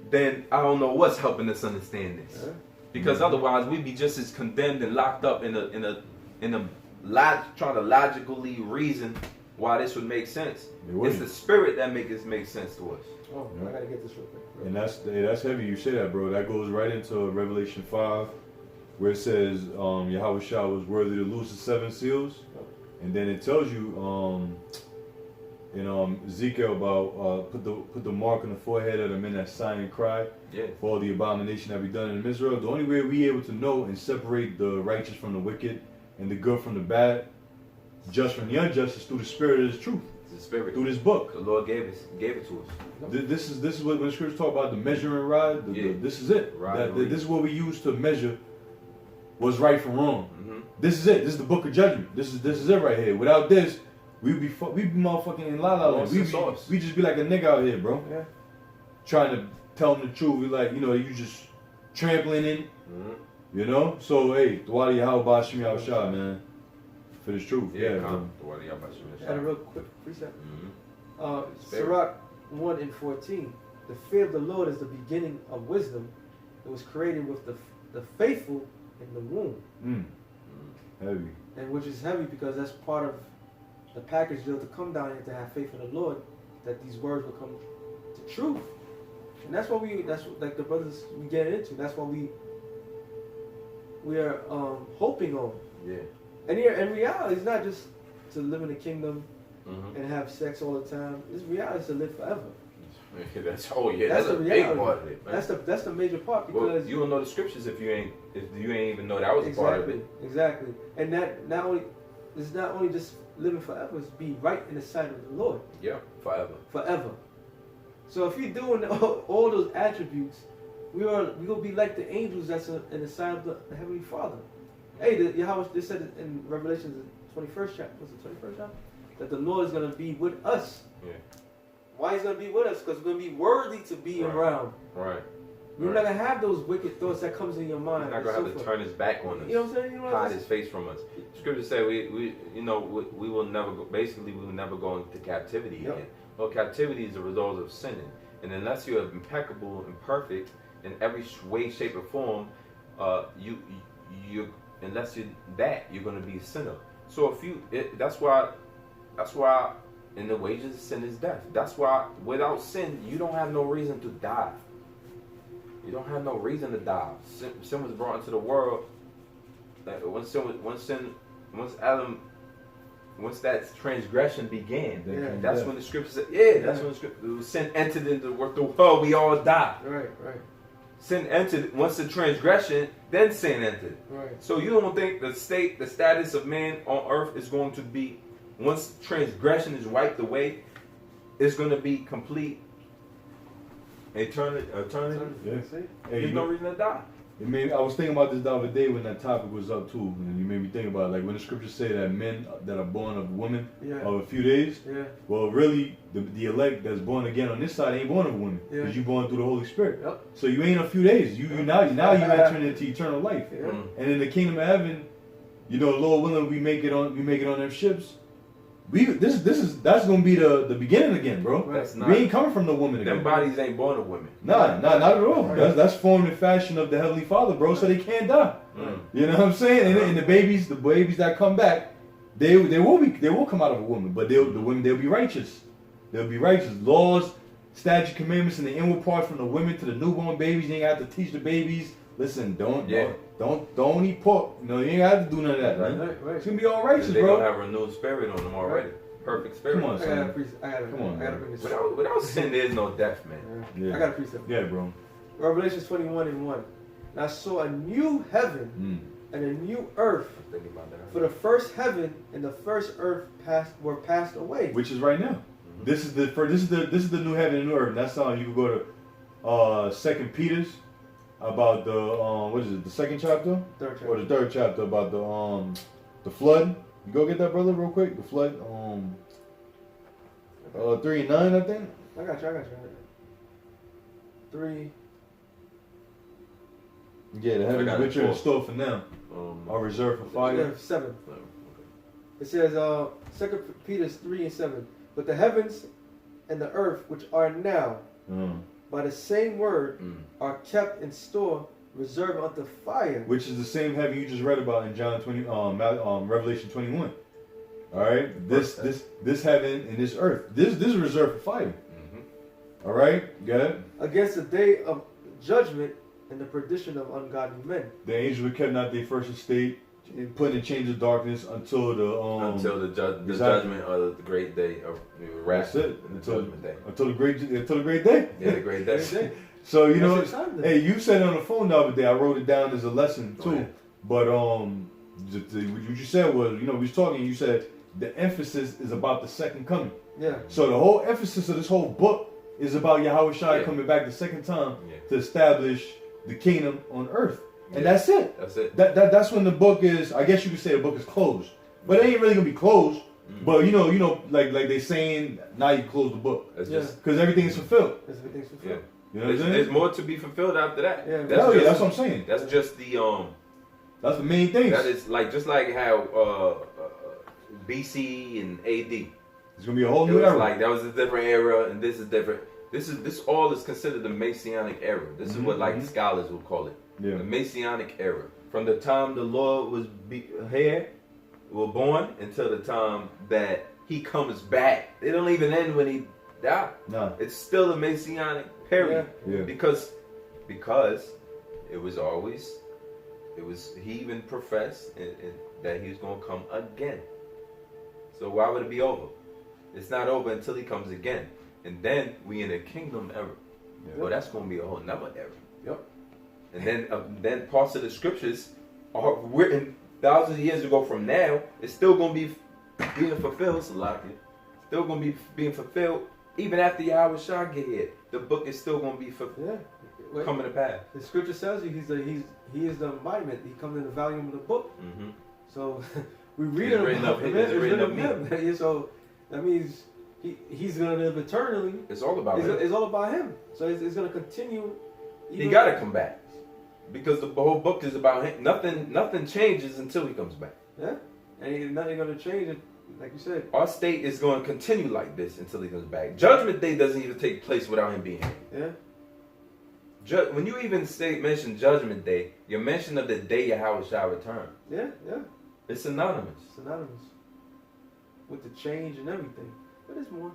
C: then I don't know what's helping us understand this. Because otherwise we'd be just as condemned and locked up in a trying to logically reason why this would make sense. It's the spirit that makes sense to us.
B: Oh, I gotta get this real quick.
A: And that's heavy. You say that, bro. That goes right into Revelation 5, where it says Yahweh Shah was worthy to loose the 7 seals, and then it tells you in Ezekiel about put the mark on the forehead of the men that sign and cry for all the abomination that be done in Israel. The only way we able to know and separate the righteous from the wicked and the good from the bad, just from the unjust, is through the spirit of His truth.
C: The spirit
A: Through this book.
C: the Lord gave it to us.
A: This is what when the scriptures talk about the measuring rod. This is it. This is what we use to measure what's right from wrong. This is it. This is the book of judgment. This is it right here. Without this, we'd be motherfucking in la la land. We just be like a nigga out here, bro.
B: Yeah.
A: Trying to tell them the truth. We like, you just trampling in. You know? So hey, Dwali Yahweh Bashim Yahushua, man. For this truth. Yeah.
B: Had a real quick precept. Sirach 1:14. The fear of the Lord is the beginning of wisdom. It was created with the faithful in the womb.
A: Heavy.
B: And which is heavy because that's part of the package deal to come down here to have faith in the Lord, that these words will come to truth. And that's what that's like the brothers we get into. That's what we are hoping on.
C: Yeah.
B: And here, in reality, it's not just to live in the kingdom and have sex all the time. This reality is to live forever.
C: That's
B: the
C: a big
B: reality.
C: part of it, man.
B: That's the major part, because
C: you don't know the scriptures if you ain't even know that was a part of it.
B: Exactly. And that it's not only just living forever, it's be right in the sight of the Lord.
C: Yeah, forever.
B: Forever. So if you're doing all those attributes, we gonna be like the angels that's in the sight of the Heavenly Father. Hey, Yahweh, they said it in Revelation, the 21st chapter. Was it 21st chapter? That the Lord is gonna be with us.
C: Yeah.
B: Why He's gonna be with us? Because we're gonna be worthy to be around.
C: Right.
B: We're not gonna have those wicked thoughts that comes in your mind.
C: He's not gonna have to turn His back on us.
B: You know what I'm saying?
C: Hide His face from us. Scripture say we will never go. Basically, we will never go into captivity again. Well, captivity is the result of sinning, and unless you're impeccable and perfect in every way, shape, or form, unless you're that, you're gonna be a sinner. So that's why. And the wages of sin is death. That's why without sin, you don't have no reason to die. You don't have no reason to die. Sin was brought into the world. Once that transgression began, that's when the scripture said, that's when sin entered into the world. We all die.
B: Right.
C: Sin entered once the transgression, then sin entered.
B: Right.
C: So you don't think the status of man on earth is going to be, once transgression is wiped away, it's going to be complete eternity.
A: Yeah.
C: There's no reason to die.
A: I was thinking about this the other day when that topic was up too, and you made me think about it. Like when the scriptures say that men that are born of women of a few days. Yeah. Well, really, the elect that's born again on this side ain't born of women, because you're born through the Holy Spirit. Yep. So you ain't a few days. You now you entering into eternal life. Yeah. And in the kingdom of heaven, Lord willing, we make it on them ships. That's gonna be the beginning again, bro. We ain't coming from the woman again.
C: Them bodies ain't born of women.
A: Nah, not at all. That's formed in fashion of the Heavenly Father, bro. So they can't die. You know what I'm saying? And the babies that come back, they will come out of a woman, but they'll be righteous. They'll be righteous. Laws, statute, commandments, and the inward parts from the women to the newborn babies. You ain't have to teach the babies. Listen, don't eat pork. You ain't have to do none of that, man. Right. It's gonna be all righteous, bro.
C: They gonna have a renewed spirit on them already. Perfect spirit.
A: Come on, son.
B: I gotta bring this.
C: Without sin, there is no death, man.
B: Yeah. I got a precept.
A: Yeah, bro.
B: Revelation 21:1. And I saw a new heaven and a new earth. For the first heaven and the first earth were passed away.
A: Which is right now. This is the new heaven and new earth. And that's how you can go to 2 Peter's. About the second chapter?
B: Third chapter.
A: Or the third chapter about the flood. You go get that, brother, real quick. The flood. 3:9, I think.
B: I got you. 3.
A: Yeah, the heaven which are in store for now. Are reserved for fire.
B: 7. It says, 2 Peter 3:7. But the heavens and the earth, which are now, by the same word, are kept in store, reserved unto fire.
A: Which is the same heaven you just read about in John 20, Revelation 21. All right, this heaven and this earth, this is reserved for fire. All right, go ahead.
B: Against the day of judgment and the perdition of ungodly men.
A: The angels were kept not their first estate, put in chains of darkness until the
C: judgment of the great day of wrath.
A: That's it.
C: Until the judgment day.
A: Until the great day.
C: Yeah, the great day.
A: So you know, hey, you said it on the phone the other day. I wrote it down as a lesson too.
C: Yeah.
A: But what you said was, you know, we was talking. You said the emphasis is about the second coming.
B: Yeah.
A: So the whole emphasis of this whole book is about Yahweh Shai coming back the second time to establish the kingdom on earth, and that's it.
C: That's it.
A: That's when the book is. I guess you could say the book is closed, but it ain't really gonna be closed. But you know, like they saying now you close the book because everything is fulfilled.
B: Everything's fulfilled.
C: Yeah.
A: You know what I'm saying?
C: There's more to be fulfilled after that.
B: Yeah,
A: that's what I'm saying.
C: That's just the
A: That's the main thing.
C: That is like just like how BC and AD.
A: It's gonna be a whole new era.
C: Like that was a different era, and this is different. This all is considered the Messianic era. This is what like scholars will call it.
A: Yeah.
C: The Messianic era. From the time the Lord was born until the time that He comes back. It don't even end when He died.
A: No.
C: It's still a Messianic period.
A: Yeah.
C: Because it was always He even professed that He was gonna come again. So why would it be over? It's not over until He comes again. And then we in a kingdom era.
A: Yeah.
C: Well, that's going to be a whole nother era.
B: Yep.
C: And then parts of the scriptures are written thousands of years ago from now. It's still going to be being fulfilled. Salaki. Still going to be being fulfilled even after Yahweh Shah get here. The book is still going to be fulfilled.
B: Yeah.
C: Coming to pass.
B: The scripture tells you he is the embodiment. He comes in the volume of the book.
C: Mm-hmm.
B: So we read about him. It's written of him. Yeah, so that means he's gonna live eternally.
C: It's all about him.
B: It's all about him. So it's gonna continue.
C: He gotta come back because the whole book is about him. Nothing changes until He comes back.
B: Yeah, and nothing gonna change. Like you said,
C: our state is going to continue like this until He comes back. Judgment Day doesn't even take place without Him being here.
B: Yeah.
C: When you even mention Judgment Day, you're mentioning of the day Yahweh shall return.
B: Yeah.
C: It's synonymous.
B: Synonymous with the change and everything. But there's more.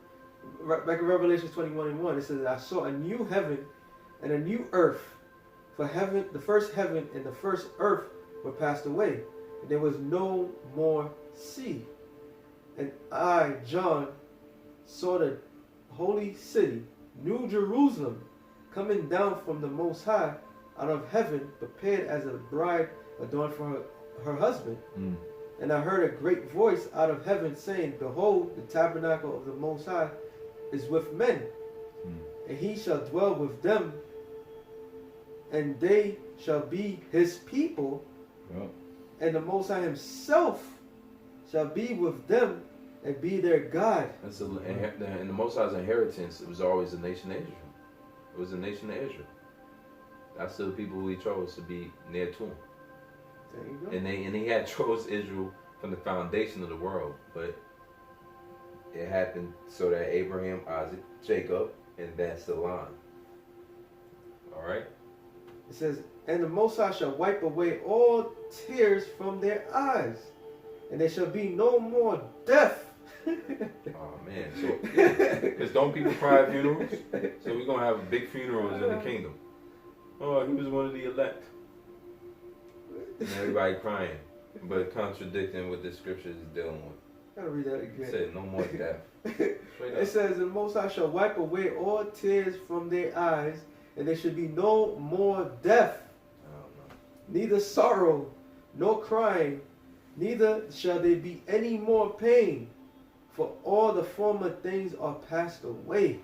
B: Back in Revelation 21:1, it says, "I saw a new heaven and a new earth. For heaven, the first heaven and the first earth were passed away, and there was no more sea. And I, John, saw the holy city, New Jerusalem, coming down from the Most High out of heaven, prepared as a bride adorned for her husband. And I heard a great voice out of heaven saying, Behold, the tabernacle of the Most High is with men, and He shall dwell with them, and they shall be His people, and the Most High Himself shall be with them and be their God."
C: And the Most High's inheritance, it was always the nation of Israel. It was the nation of Israel. That's the people who He chose to be near to Him.
B: There you go.
C: And He had chose Israel from the foundation of the world, but it happened so that Abraham, Isaac, Jacob, and that's the line. All right.
B: It says, "And the Most High shall wipe away all tears from their eyes, and there shall be no more death."
C: Oh man, so because don't people cry at funerals? So we're gonna have big funerals in the kingdom. Oh, he was one of the elect. And everybody crying, but contradicting what the scriptures is dealing with.
B: Gotta read that again.
C: It said no more death.
B: It says, "The Most High shall wipe away all tears from their eyes, and there should be no more death, neither sorrow, nor crying, neither shall there be any more pain, for all the former things are passed away."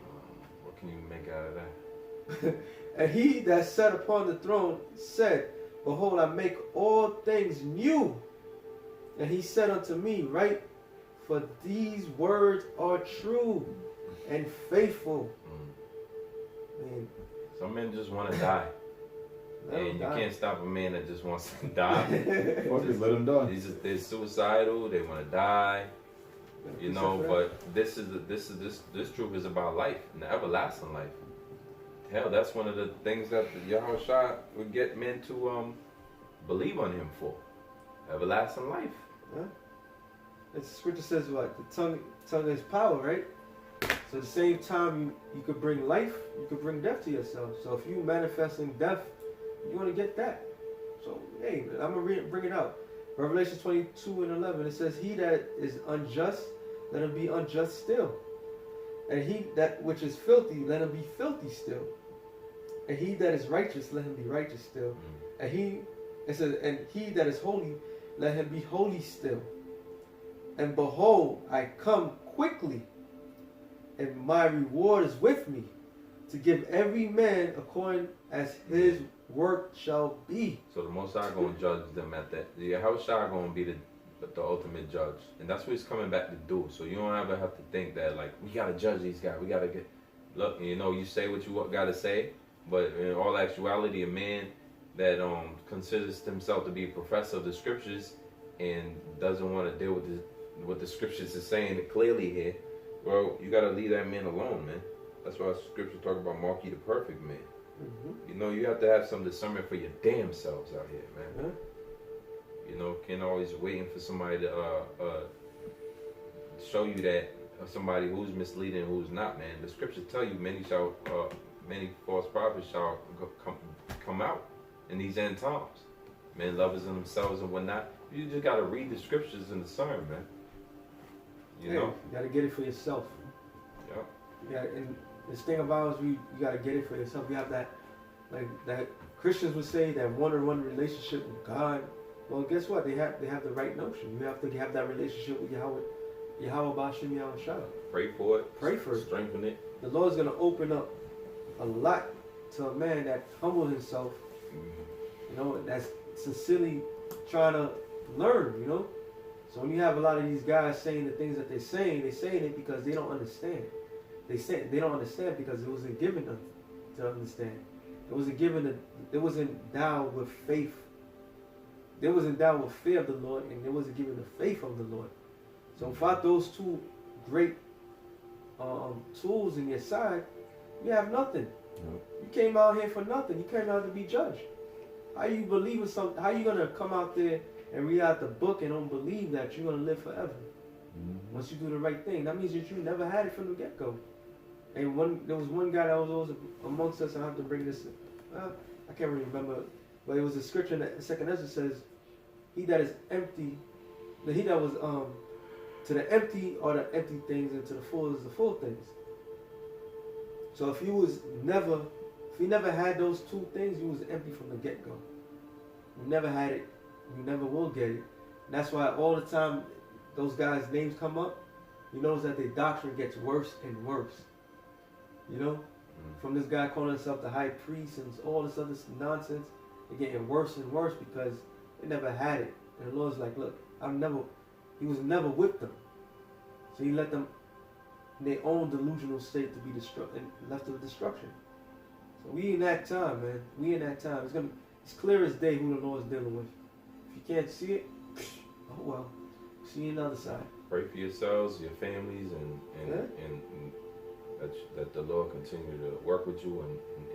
C: What can you make out of that?
B: And He that sat upon the throne said, "Behold, I make all things new." And He said unto me, "Write, for these words are true and faithful." Man.
C: Some men just want to die. And you can't stop a man that just wants to die.
A: Fuck it, let him die.
C: They're suicidal. They want to die. You know, but this truth is about life and the everlasting life. Hell, that's one of the things that Yahweh Shah would get men to believe on him for. Everlasting life.
B: Yeah. The scripture says what? The tongue is power, right? So at the same time you could bring life, you could bring death to yourself. So if you manifesting death, you want to get that. So hey, I'm gonna bring it out. Revelation 22:11. It says, "He that is unjust, let him be unjust still. And he that which is filthy, let him be filthy still. And he that is righteous, let him be righteous still. And he that is holy, let him be holy still. And behold, I come quickly, and my reward is with me, to give every man according as his work shall be."
C: So the Most High going to judge them at that. The Yahweh Shah going to be the ultimate judge, and that's what he's coming back to do. So you don't ever have to think that like we gotta judge these guys. We gotta look. You know, you say what you gotta say, but in all actuality, a man that considers himself to be a professor of the scriptures and doesn't want to deal with what the scriptures is saying clearly here, well, you gotta leave that man alone, man. That's why scripture talk about mark ye the perfect man.
B: Mm-hmm.
C: You know, you have to have some discernment for your damn selves out here, man.
B: Yeah.
C: You know, can't always waiting for somebody to show you that somebody who's misleading and who's not, man. The scriptures tell you many false prophets shall come out in these end times. Men lovers of themselves and whatnot. You just gotta read the scriptures and discern, man. You know?
B: You gotta get it for yourself.
C: Yeah.
B: Yeah, and this thing about us, you gotta get it for yourself. You have that, like that Christians would say, that one-on-one relationship with God. Well, guess what? They have the right notion. You have to have that relationship with Yahweh Bashim Yahweh Shah.
C: Pray for it.
B: Pray for it.
C: Strengthen it.
B: The Lord's gonna open up a lot to a man that humbles himself. You know, that's sincerely trying to learn. You know, so when you have a lot of these guys saying the things that they're saying it because they don't understand. They don't understand because it wasn't given them to understand. It wasn't given. It wasn't endowed with faith. They was endowed with fear of the Lord, and they wasn't given the faith of the Lord. So without those two great tools in your side, you have nothing. You came out here for nothing. You came out to be judged. How you believe in something? How you gonna come out there and read out the book and don't believe that you're gonna live forever? Once you do the right thing, that means that you never had it from the get-go. And there was one guy that was always amongst us. I have to bring this. I can't really remember, but it was a scripture in the second Ezra says, "He that is empty, he that was to the empty are the empty things, and to the full is the full things." So if you never had those two things, you was empty from the get-go. You never had it. You never will get it. And that's why all the time those guys' names come up, you notice that their doctrine gets worse and worse. You know? From this guy calling himself the high priest and all this other nonsense, they're getting worse and worse because they never had it. And the Lord's like, look, he was never with them. So he let them in their own delusional state to be left to destruction. So we in that time, man. We in that time. It's clear as day who the Lord's dealing with. If you can't see it, oh well. See you on the other side.
C: Pray for yourselves, your families, and that the Lord continue to work with you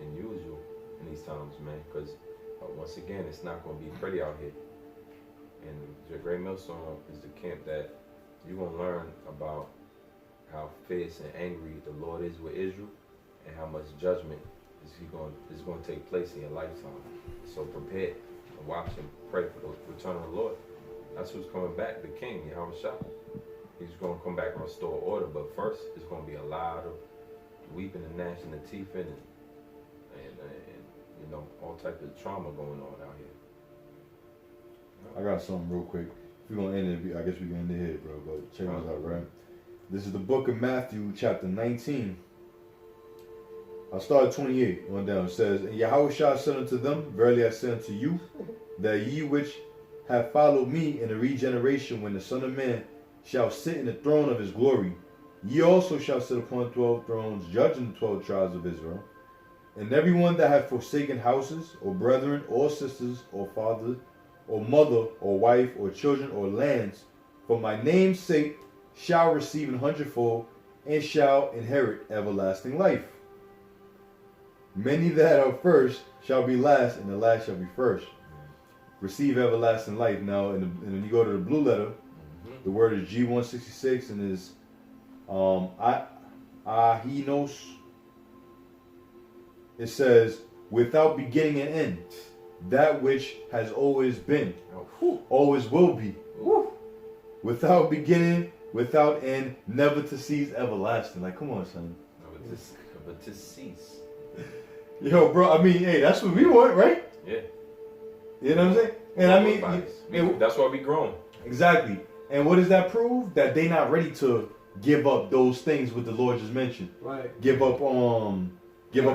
C: and use you in these times, man. Because once again, it's not going to be pretty out here. And your Great Millstone is the camp that you're going to learn about how fierce and angry the Lord is with Israel, and how much judgment is going to take place in your lifetime. So prepare and watch and pray for the return of the Lord. That's who's coming back, the King, Yahweh Shah. He's going to come back and restore order, but first it's going to be a lot of weeping and gnashing of teeth and you know, all types of trauma going on out here.
A: I got something real quick. If we're gonna end it, I guess we can end it here, bro. But check this out, right? This is the book of Matthew, chapter 19. I started 28 on down. It says, "And Yahweh Shah said unto them, Verily I say unto you, that ye which have followed me in the regeneration, when the Son of Man shall sit in the throne of his glory, ye also shall sit upon 12 thrones, judging the 12 tribes of Israel. And everyone that hath forsaken houses, or brethren, or sisters, or father, or mother, or wife, or children, or lands, for my name's sake, shall receive 100-fold, and shall inherit everlasting life. Many that are first shall be last, and the last shall be first. Receive everlasting life. Now, and when you go to the blue letter, the word is G166, and is ahinos. It says, without beginning and end, that which has always been, always will be, without beginning, without end, never to cease, everlasting. Like, come on, son.
C: Never to cease.
A: Yo, bro, I mean, hey, that's what we want, right?
C: Yeah.
A: You know what I'm saying? And I mean,
C: that's why we grown.
A: Exactly. And what does that prove? That they not ready to give up those things what the Lord just mentioned.
B: Right.
A: Give up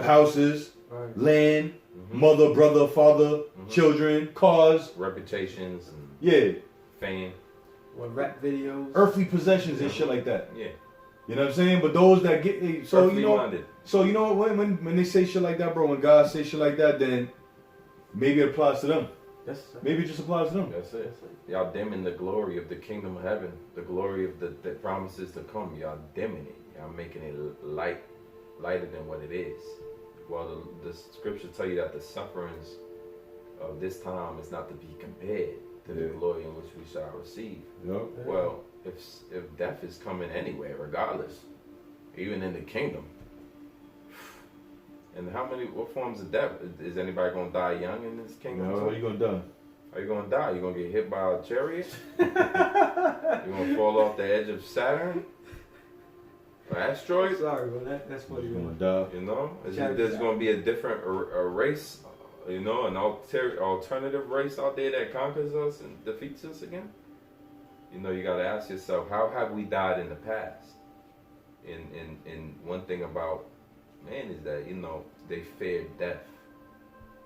A: houses,
B: right.
A: land, mother, brother, father, children, cars,
C: reputations, and fame,
B: rap videos,
A: earthly possessions and shit like that.
C: Yeah.
A: You know what I'm saying? But those that get so
C: earthly
A: you know
C: minded.
A: So you know when they say shit like that, bro, when God say shit like that, then maybe it applies to them.
B: Yes, sir.
A: Maybe it just applies to them.
C: That's it. Y'all dimming the glory of the kingdom of heaven, the glory of the promises to come. Y'all dimming it. Y'all making it lighter than what it is. Well, the scriptures tell you that the sufferings of this time is not to be compared to the glory in which we shall receive.
A: Yep.
C: Well, if death is coming anyway, regardless, even in the kingdom. And what forms of death? Is anybody going to die young in this kingdom?
A: No, you're going to die.
C: Are you going to die? You going to get hit by a chariot? You going to fall off the edge of Saturn? An asteroid?
B: Sorry, bro. That's what
A: you're going to die.
C: You know? There's going to be a different a race, you know, an alternative race out there that conquers us and defeats us again? You know, you got to ask yourself, how have we died in the past? And one thing about man is that, you know, they feared death.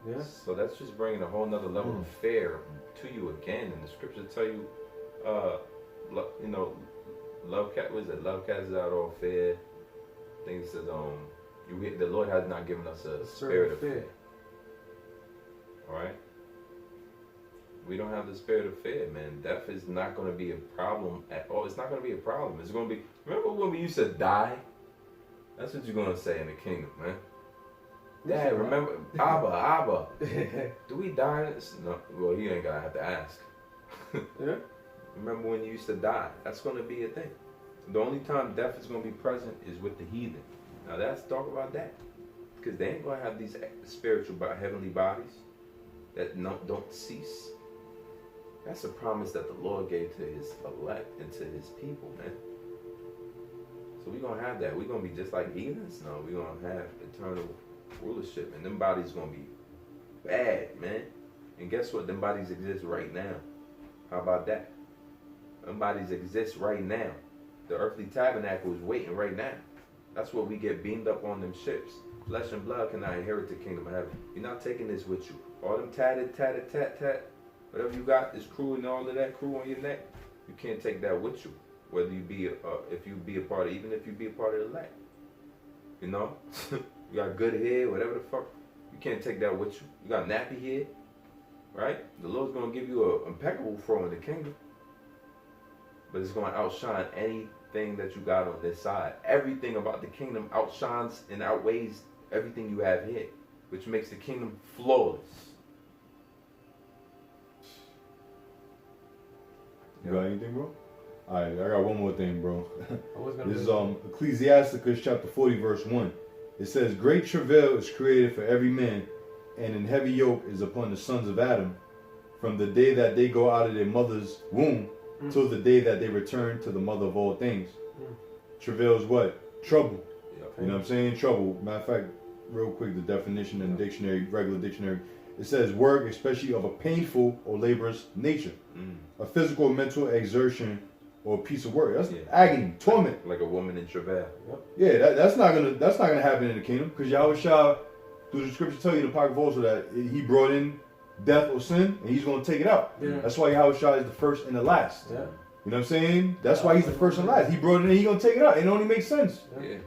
B: Yeah.
C: So that's just bringing a whole nother level of fear to you again. And the scriptures tell you, you know, love casts out all fear. I think it says, the Lord has not given us a spirit of fear. All right. We don't have the spirit of fear, man. Death is not going to be a problem at all. It's not going to be a problem. It's going to be. Remember when we used to die? That's what you're going to say in the kingdom, man. Dad, remember, Abba, do we die in this? No, well, you ain't going to have to ask.
B: Yeah.
C: Remember when you used to die? That's going to be a thing. The only time death is going to be present is with the heathen. Now, let's talk about that. Because they ain't going to have these spiritual, heavenly bodies that don't cease. That's a promise that the Lord gave to his elect and to his people, man. So we're going to have that. We're going to be just like heathens. No, we're going to have eternal rulership. And them bodies going to be bad, man. And guess what? Them bodies exist right now. How about that? Them bodies exist right now. The earthly tabernacle is waiting right now. That's what we get beamed up on them ships. Flesh and blood cannot inherit the kingdom of heaven. You're not taking this with you. All them tatted, tat. Whatever you got, this crew and all of that crew on your neck, you can't take that with you. Whether you be, even if you be a part of the elect. You know? You got good hair, whatever the fuck. You can't take that with you. You got nappy hair, right? The Lord's going to give you an impeccable fro in the kingdom. But it's going to outshine anything that you got on this side. Everything about the kingdom outshines and outweighs everything you have here, which makes the kingdom flawless.
A: You got anything, bro? Alright, I got one more thing, bro. This is Ecclesiasticus chapter 40, verse 1. It says, great travail is created for every man, and an heavy yoke is upon the sons of Adam, from the day that they go out of their mother's womb till the day that they return to the mother of all things. Travail is what? Trouble.
C: Yep.
A: You know what I'm saying? Trouble. Matter of fact, real quick, the definition in the dictionary, regular dictionary, it says work, especially of a painful or laborious nature. A physical or mental exertion or a piece of work. That's agony, torment.
C: Like a woman in travail.
B: Yep.
A: Yeah, that's not gonna happen in the kingdom, because Yahweh through the scripture tell you in the Apocrypha also that he brought in death or sin and he's gonna take it out.
B: Yeah.
A: That's why Yahweh is the first and the last.
B: Yeah.
A: You know what I'm saying? That's why he's the first and last. He brought it in, he's gonna take it out. It only makes sense.
C: Yeah.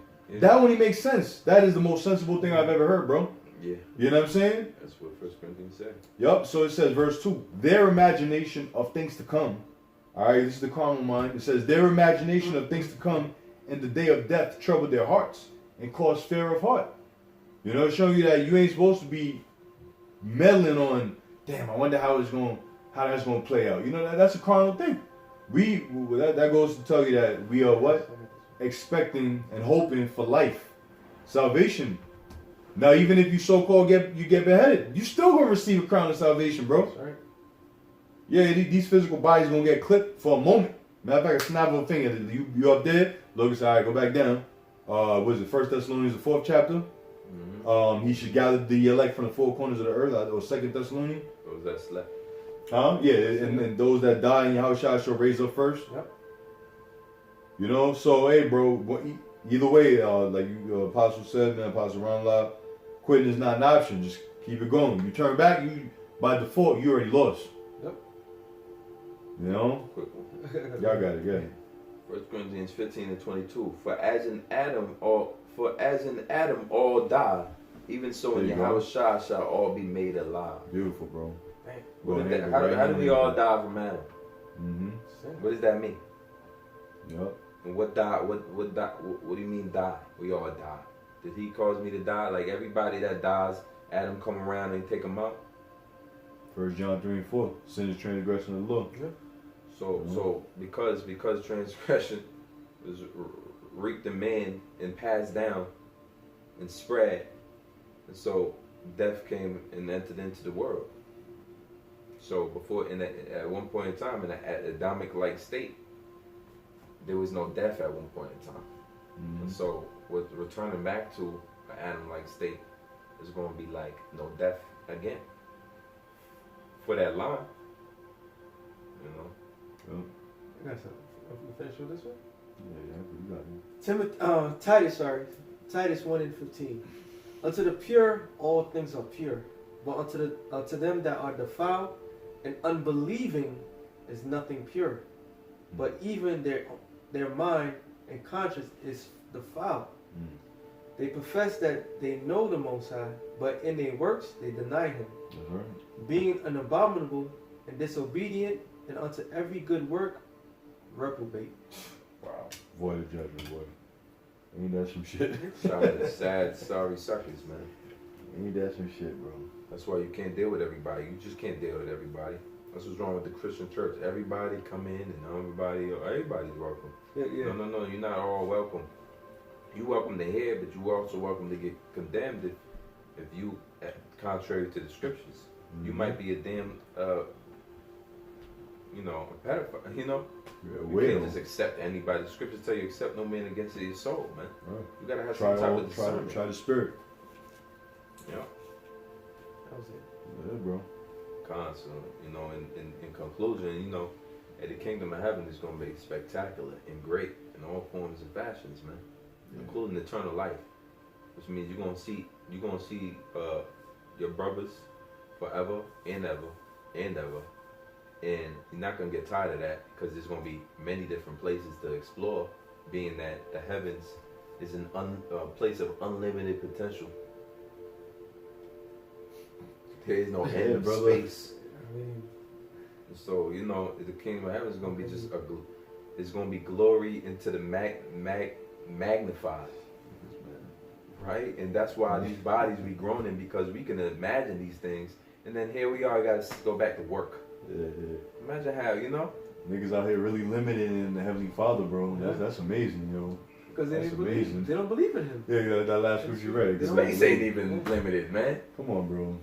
A: That only makes sense. That is the most sensible thing I've ever heard, bro.
C: Yeah.
A: You know what I'm saying?
C: That's what 1 Corinthians said.
A: Yup. So it says, verse 2, their imagination of things to come. All right, this is the carnal mind. It says, their imagination of things to come in the day of death troubled their hearts and caused fear of heart. You know, showing you that you ain't supposed to be meddling on, damn, I wonder how that's going to play out. You know, that's a carnal thing. That goes to tell you that we are what? Expecting and hoping for life, salvation. Now, even if you so-called get beheaded, you still gonna receive a crown of salvation, bro.
B: That's right.
A: Yeah, these physical bodies gonna get clipped for a moment. Matter of fact, a snap of a finger. You up there? Look, all right, go back down. What is it? 1 Thessalonians, the 4th chapter. Mm-hmm. He should gather the elect from the four corners of the earth. Or 2 Thessalonians.
C: Those that slept.
A: Yeah, and those that die in Yahushua shall raise up first.
B: Yep.
A: You know, so hey, bro. Either way, like Apostle said, man, Apostle Ron, quitting is not an option. Just keep it going. You turn back, by default, you already lost.
B: Yep.
A: You know?
C: Quick one.
A: Y'all got it, good.
C: 1 Corinthians 15 and 22. For as in Adam all die, even so in Yahushua shall all be made alive.
A: Beautiful, bro.
C: How do we all die from Adam?
A: Mm-hmm.
C: What does that mean?
A: Yep.
C: And what do you mean die? We all die. Did he cause me to die? Like everybody that dies, Adam come around and take him out?
A: 1 John 3 and 4. Sin is transgression of the law.
B: Yeah.
C: So because transgression was reaped in man and passed down and spread, and so death came and entered into the world. So before, at one point in time, in an Adamic-like state, there was no death at one point in time. Mm-hmm. And so with returning back to an Adam-like state, is going to be like no death again. For that line, you know.
B: I got something. You finish with this one?
A: Yeah, you got it.
B: Titus 1 and 15. Unto the pure, all things are pure. But unto them that are defiled and unbelieving is nothing pure. But even their mind and conscience is defiled. They profess that they know the Most High, but in their works they deny Him. Being an abominable and disobedient, and unto every good work reprobate.
A: Wow. Void of judgment, boy. Ain't that some shit?
C: Shout out to sad, sorry suckers, man.
A: Ain't that some shit, bro?
C: That's why you can't deal with everybody. You just can't deal with everybody. That's what's wrong with the Christian church. everybody come in and everybody's welcome.
B: Yeah.
C: No, you're not all welcome. You welcome to hear, but you also welcome to get condemned if you, contrary to the scriptures. Mm-hmm. You might be a damn, a pedophile, you know? You can't just accept anybody. The scriptures tell you accept no man against your soul, man. Right. You gotta have some type of discernment.
A: Try the spirit.
C: Yeah.
B: That was it.
A: Yeah, bro.
C: Constant, in conclusion, at the kingdom of heaven is going to be spectacular and great in all forms and fashions, man, including eternal life, which means you're going to see your brothers forever and ever and ever, and you're not going to get tired of that because there's going to be many different places to explore, being that the heavens is a place of unlimited potential. There is no end of space. So the kingdom of heaven is going to be it's going to be glory into the magnified, right? And that's why these bodies be groaning, because we can imagine these things, and then here we are, got to go back to work.
A: Yeah.
C: Imagine how
A: niggas out here really limited in the Heavenly Father, bro. That's amazing,
B: Because they don't believe in Him.
A: Yeah, that last scripture you read.
C: The space ain't even limited, man.
A: Come on, bro.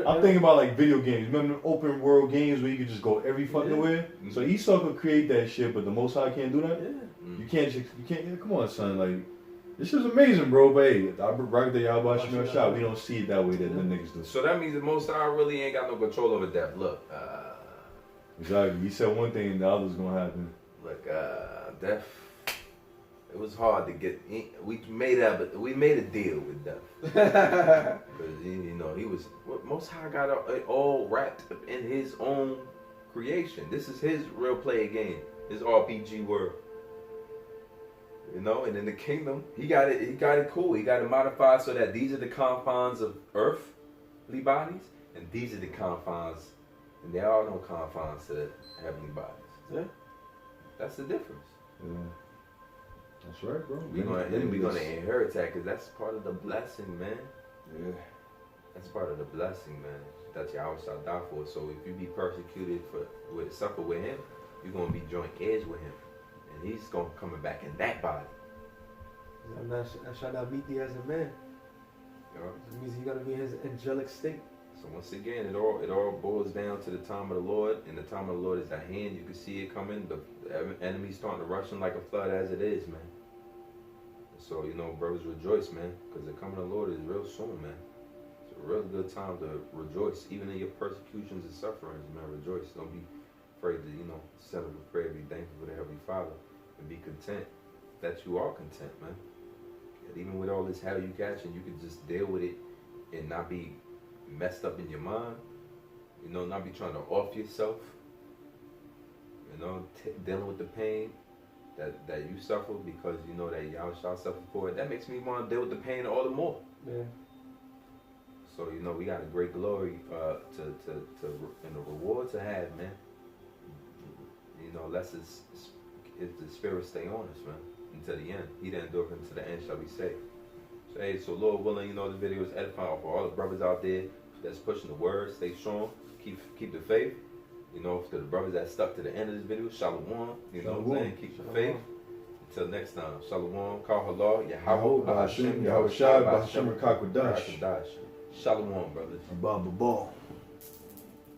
B: I'm
A: thinking about like video games. Remember the open world games where you could just go every fucking where? Mm-hmm. So Esau could create that shit, but the Most High can't do that? Yeah. Mm-hmm. You can't, come on, son. Like, this is amazing, bro. But hey, right there, y'all watching your shot. We don't see it that way that the niggas do.
C: So that means the Most High really ain't got no control over death. Look.
A: Exactly. He said one thing and the other's gonna happen.
C: Look, death. It was hard to get. We made a deal with death because he was. Most High got it all wrapped up in His own creation. This is His real play game. His RPG world. You know, and in the kingdom, he got it cool. He got it modified so that these are the confines of earthly bodies, and these are the confines, and there are no confines to heavenly bodies.
B: Yeah.
C: That's the difference.
A: Yeah. That's right, bro.
C: We're gonna inherit that because that's part of the blessing, man.
A: Yeah.
C: That's part of the blessing, man. That Yahweh shall die for. So if you be persecuted suffer with him, you're gonna be joint heirs with him, and he's gonna coming back in that body.
B: I shall not meet thee as a man.
C: You know?
B: It means you gotta be in his angelic state.
C: So once again, it all boils down to the time of the Lord, and the time of the Lord is at hand. You can see it coming. The enemy's starting to rush in like a flood as it is, man. So, you know, brothers, rejoice, man, because the coming of the Lord is real soon, man. It's a real good time to rejoice, even in your persecutions and sufferings, man. Rejoice. Don't be afraid to, you know, send up a prayer, be thankful for the Heavenly Father, and be content that you are content, man. And even with all this hell you catching, you can just deal with it and not be messed up in your mind, you know, not be trying to off yourself, you know, dealing with the pain that you suffer because you know that y'all shall suffer for it. That makes me want to deal with the pain all the more.
B: Yeah.
C: So, you know, we got a great glory and a reward to have, man. You know, less if the spirit stay on us, man, until the end. He that endureth unto the end shall be saved. So, hey, so Lord willing, you know, the video is edifying for all the brothers out there that's pushing the word. Stay strong. Keep the faith. You know, for the brothers that stuck to the end of this video, shalom. You know what I'm saying? Keep the faith. Until next time, shalom. Kal halal. Yahweh Ba'ashem. Yahweh Shai. Ba'ashem Rakakwadash. Shalom, brothers.
A: Ball.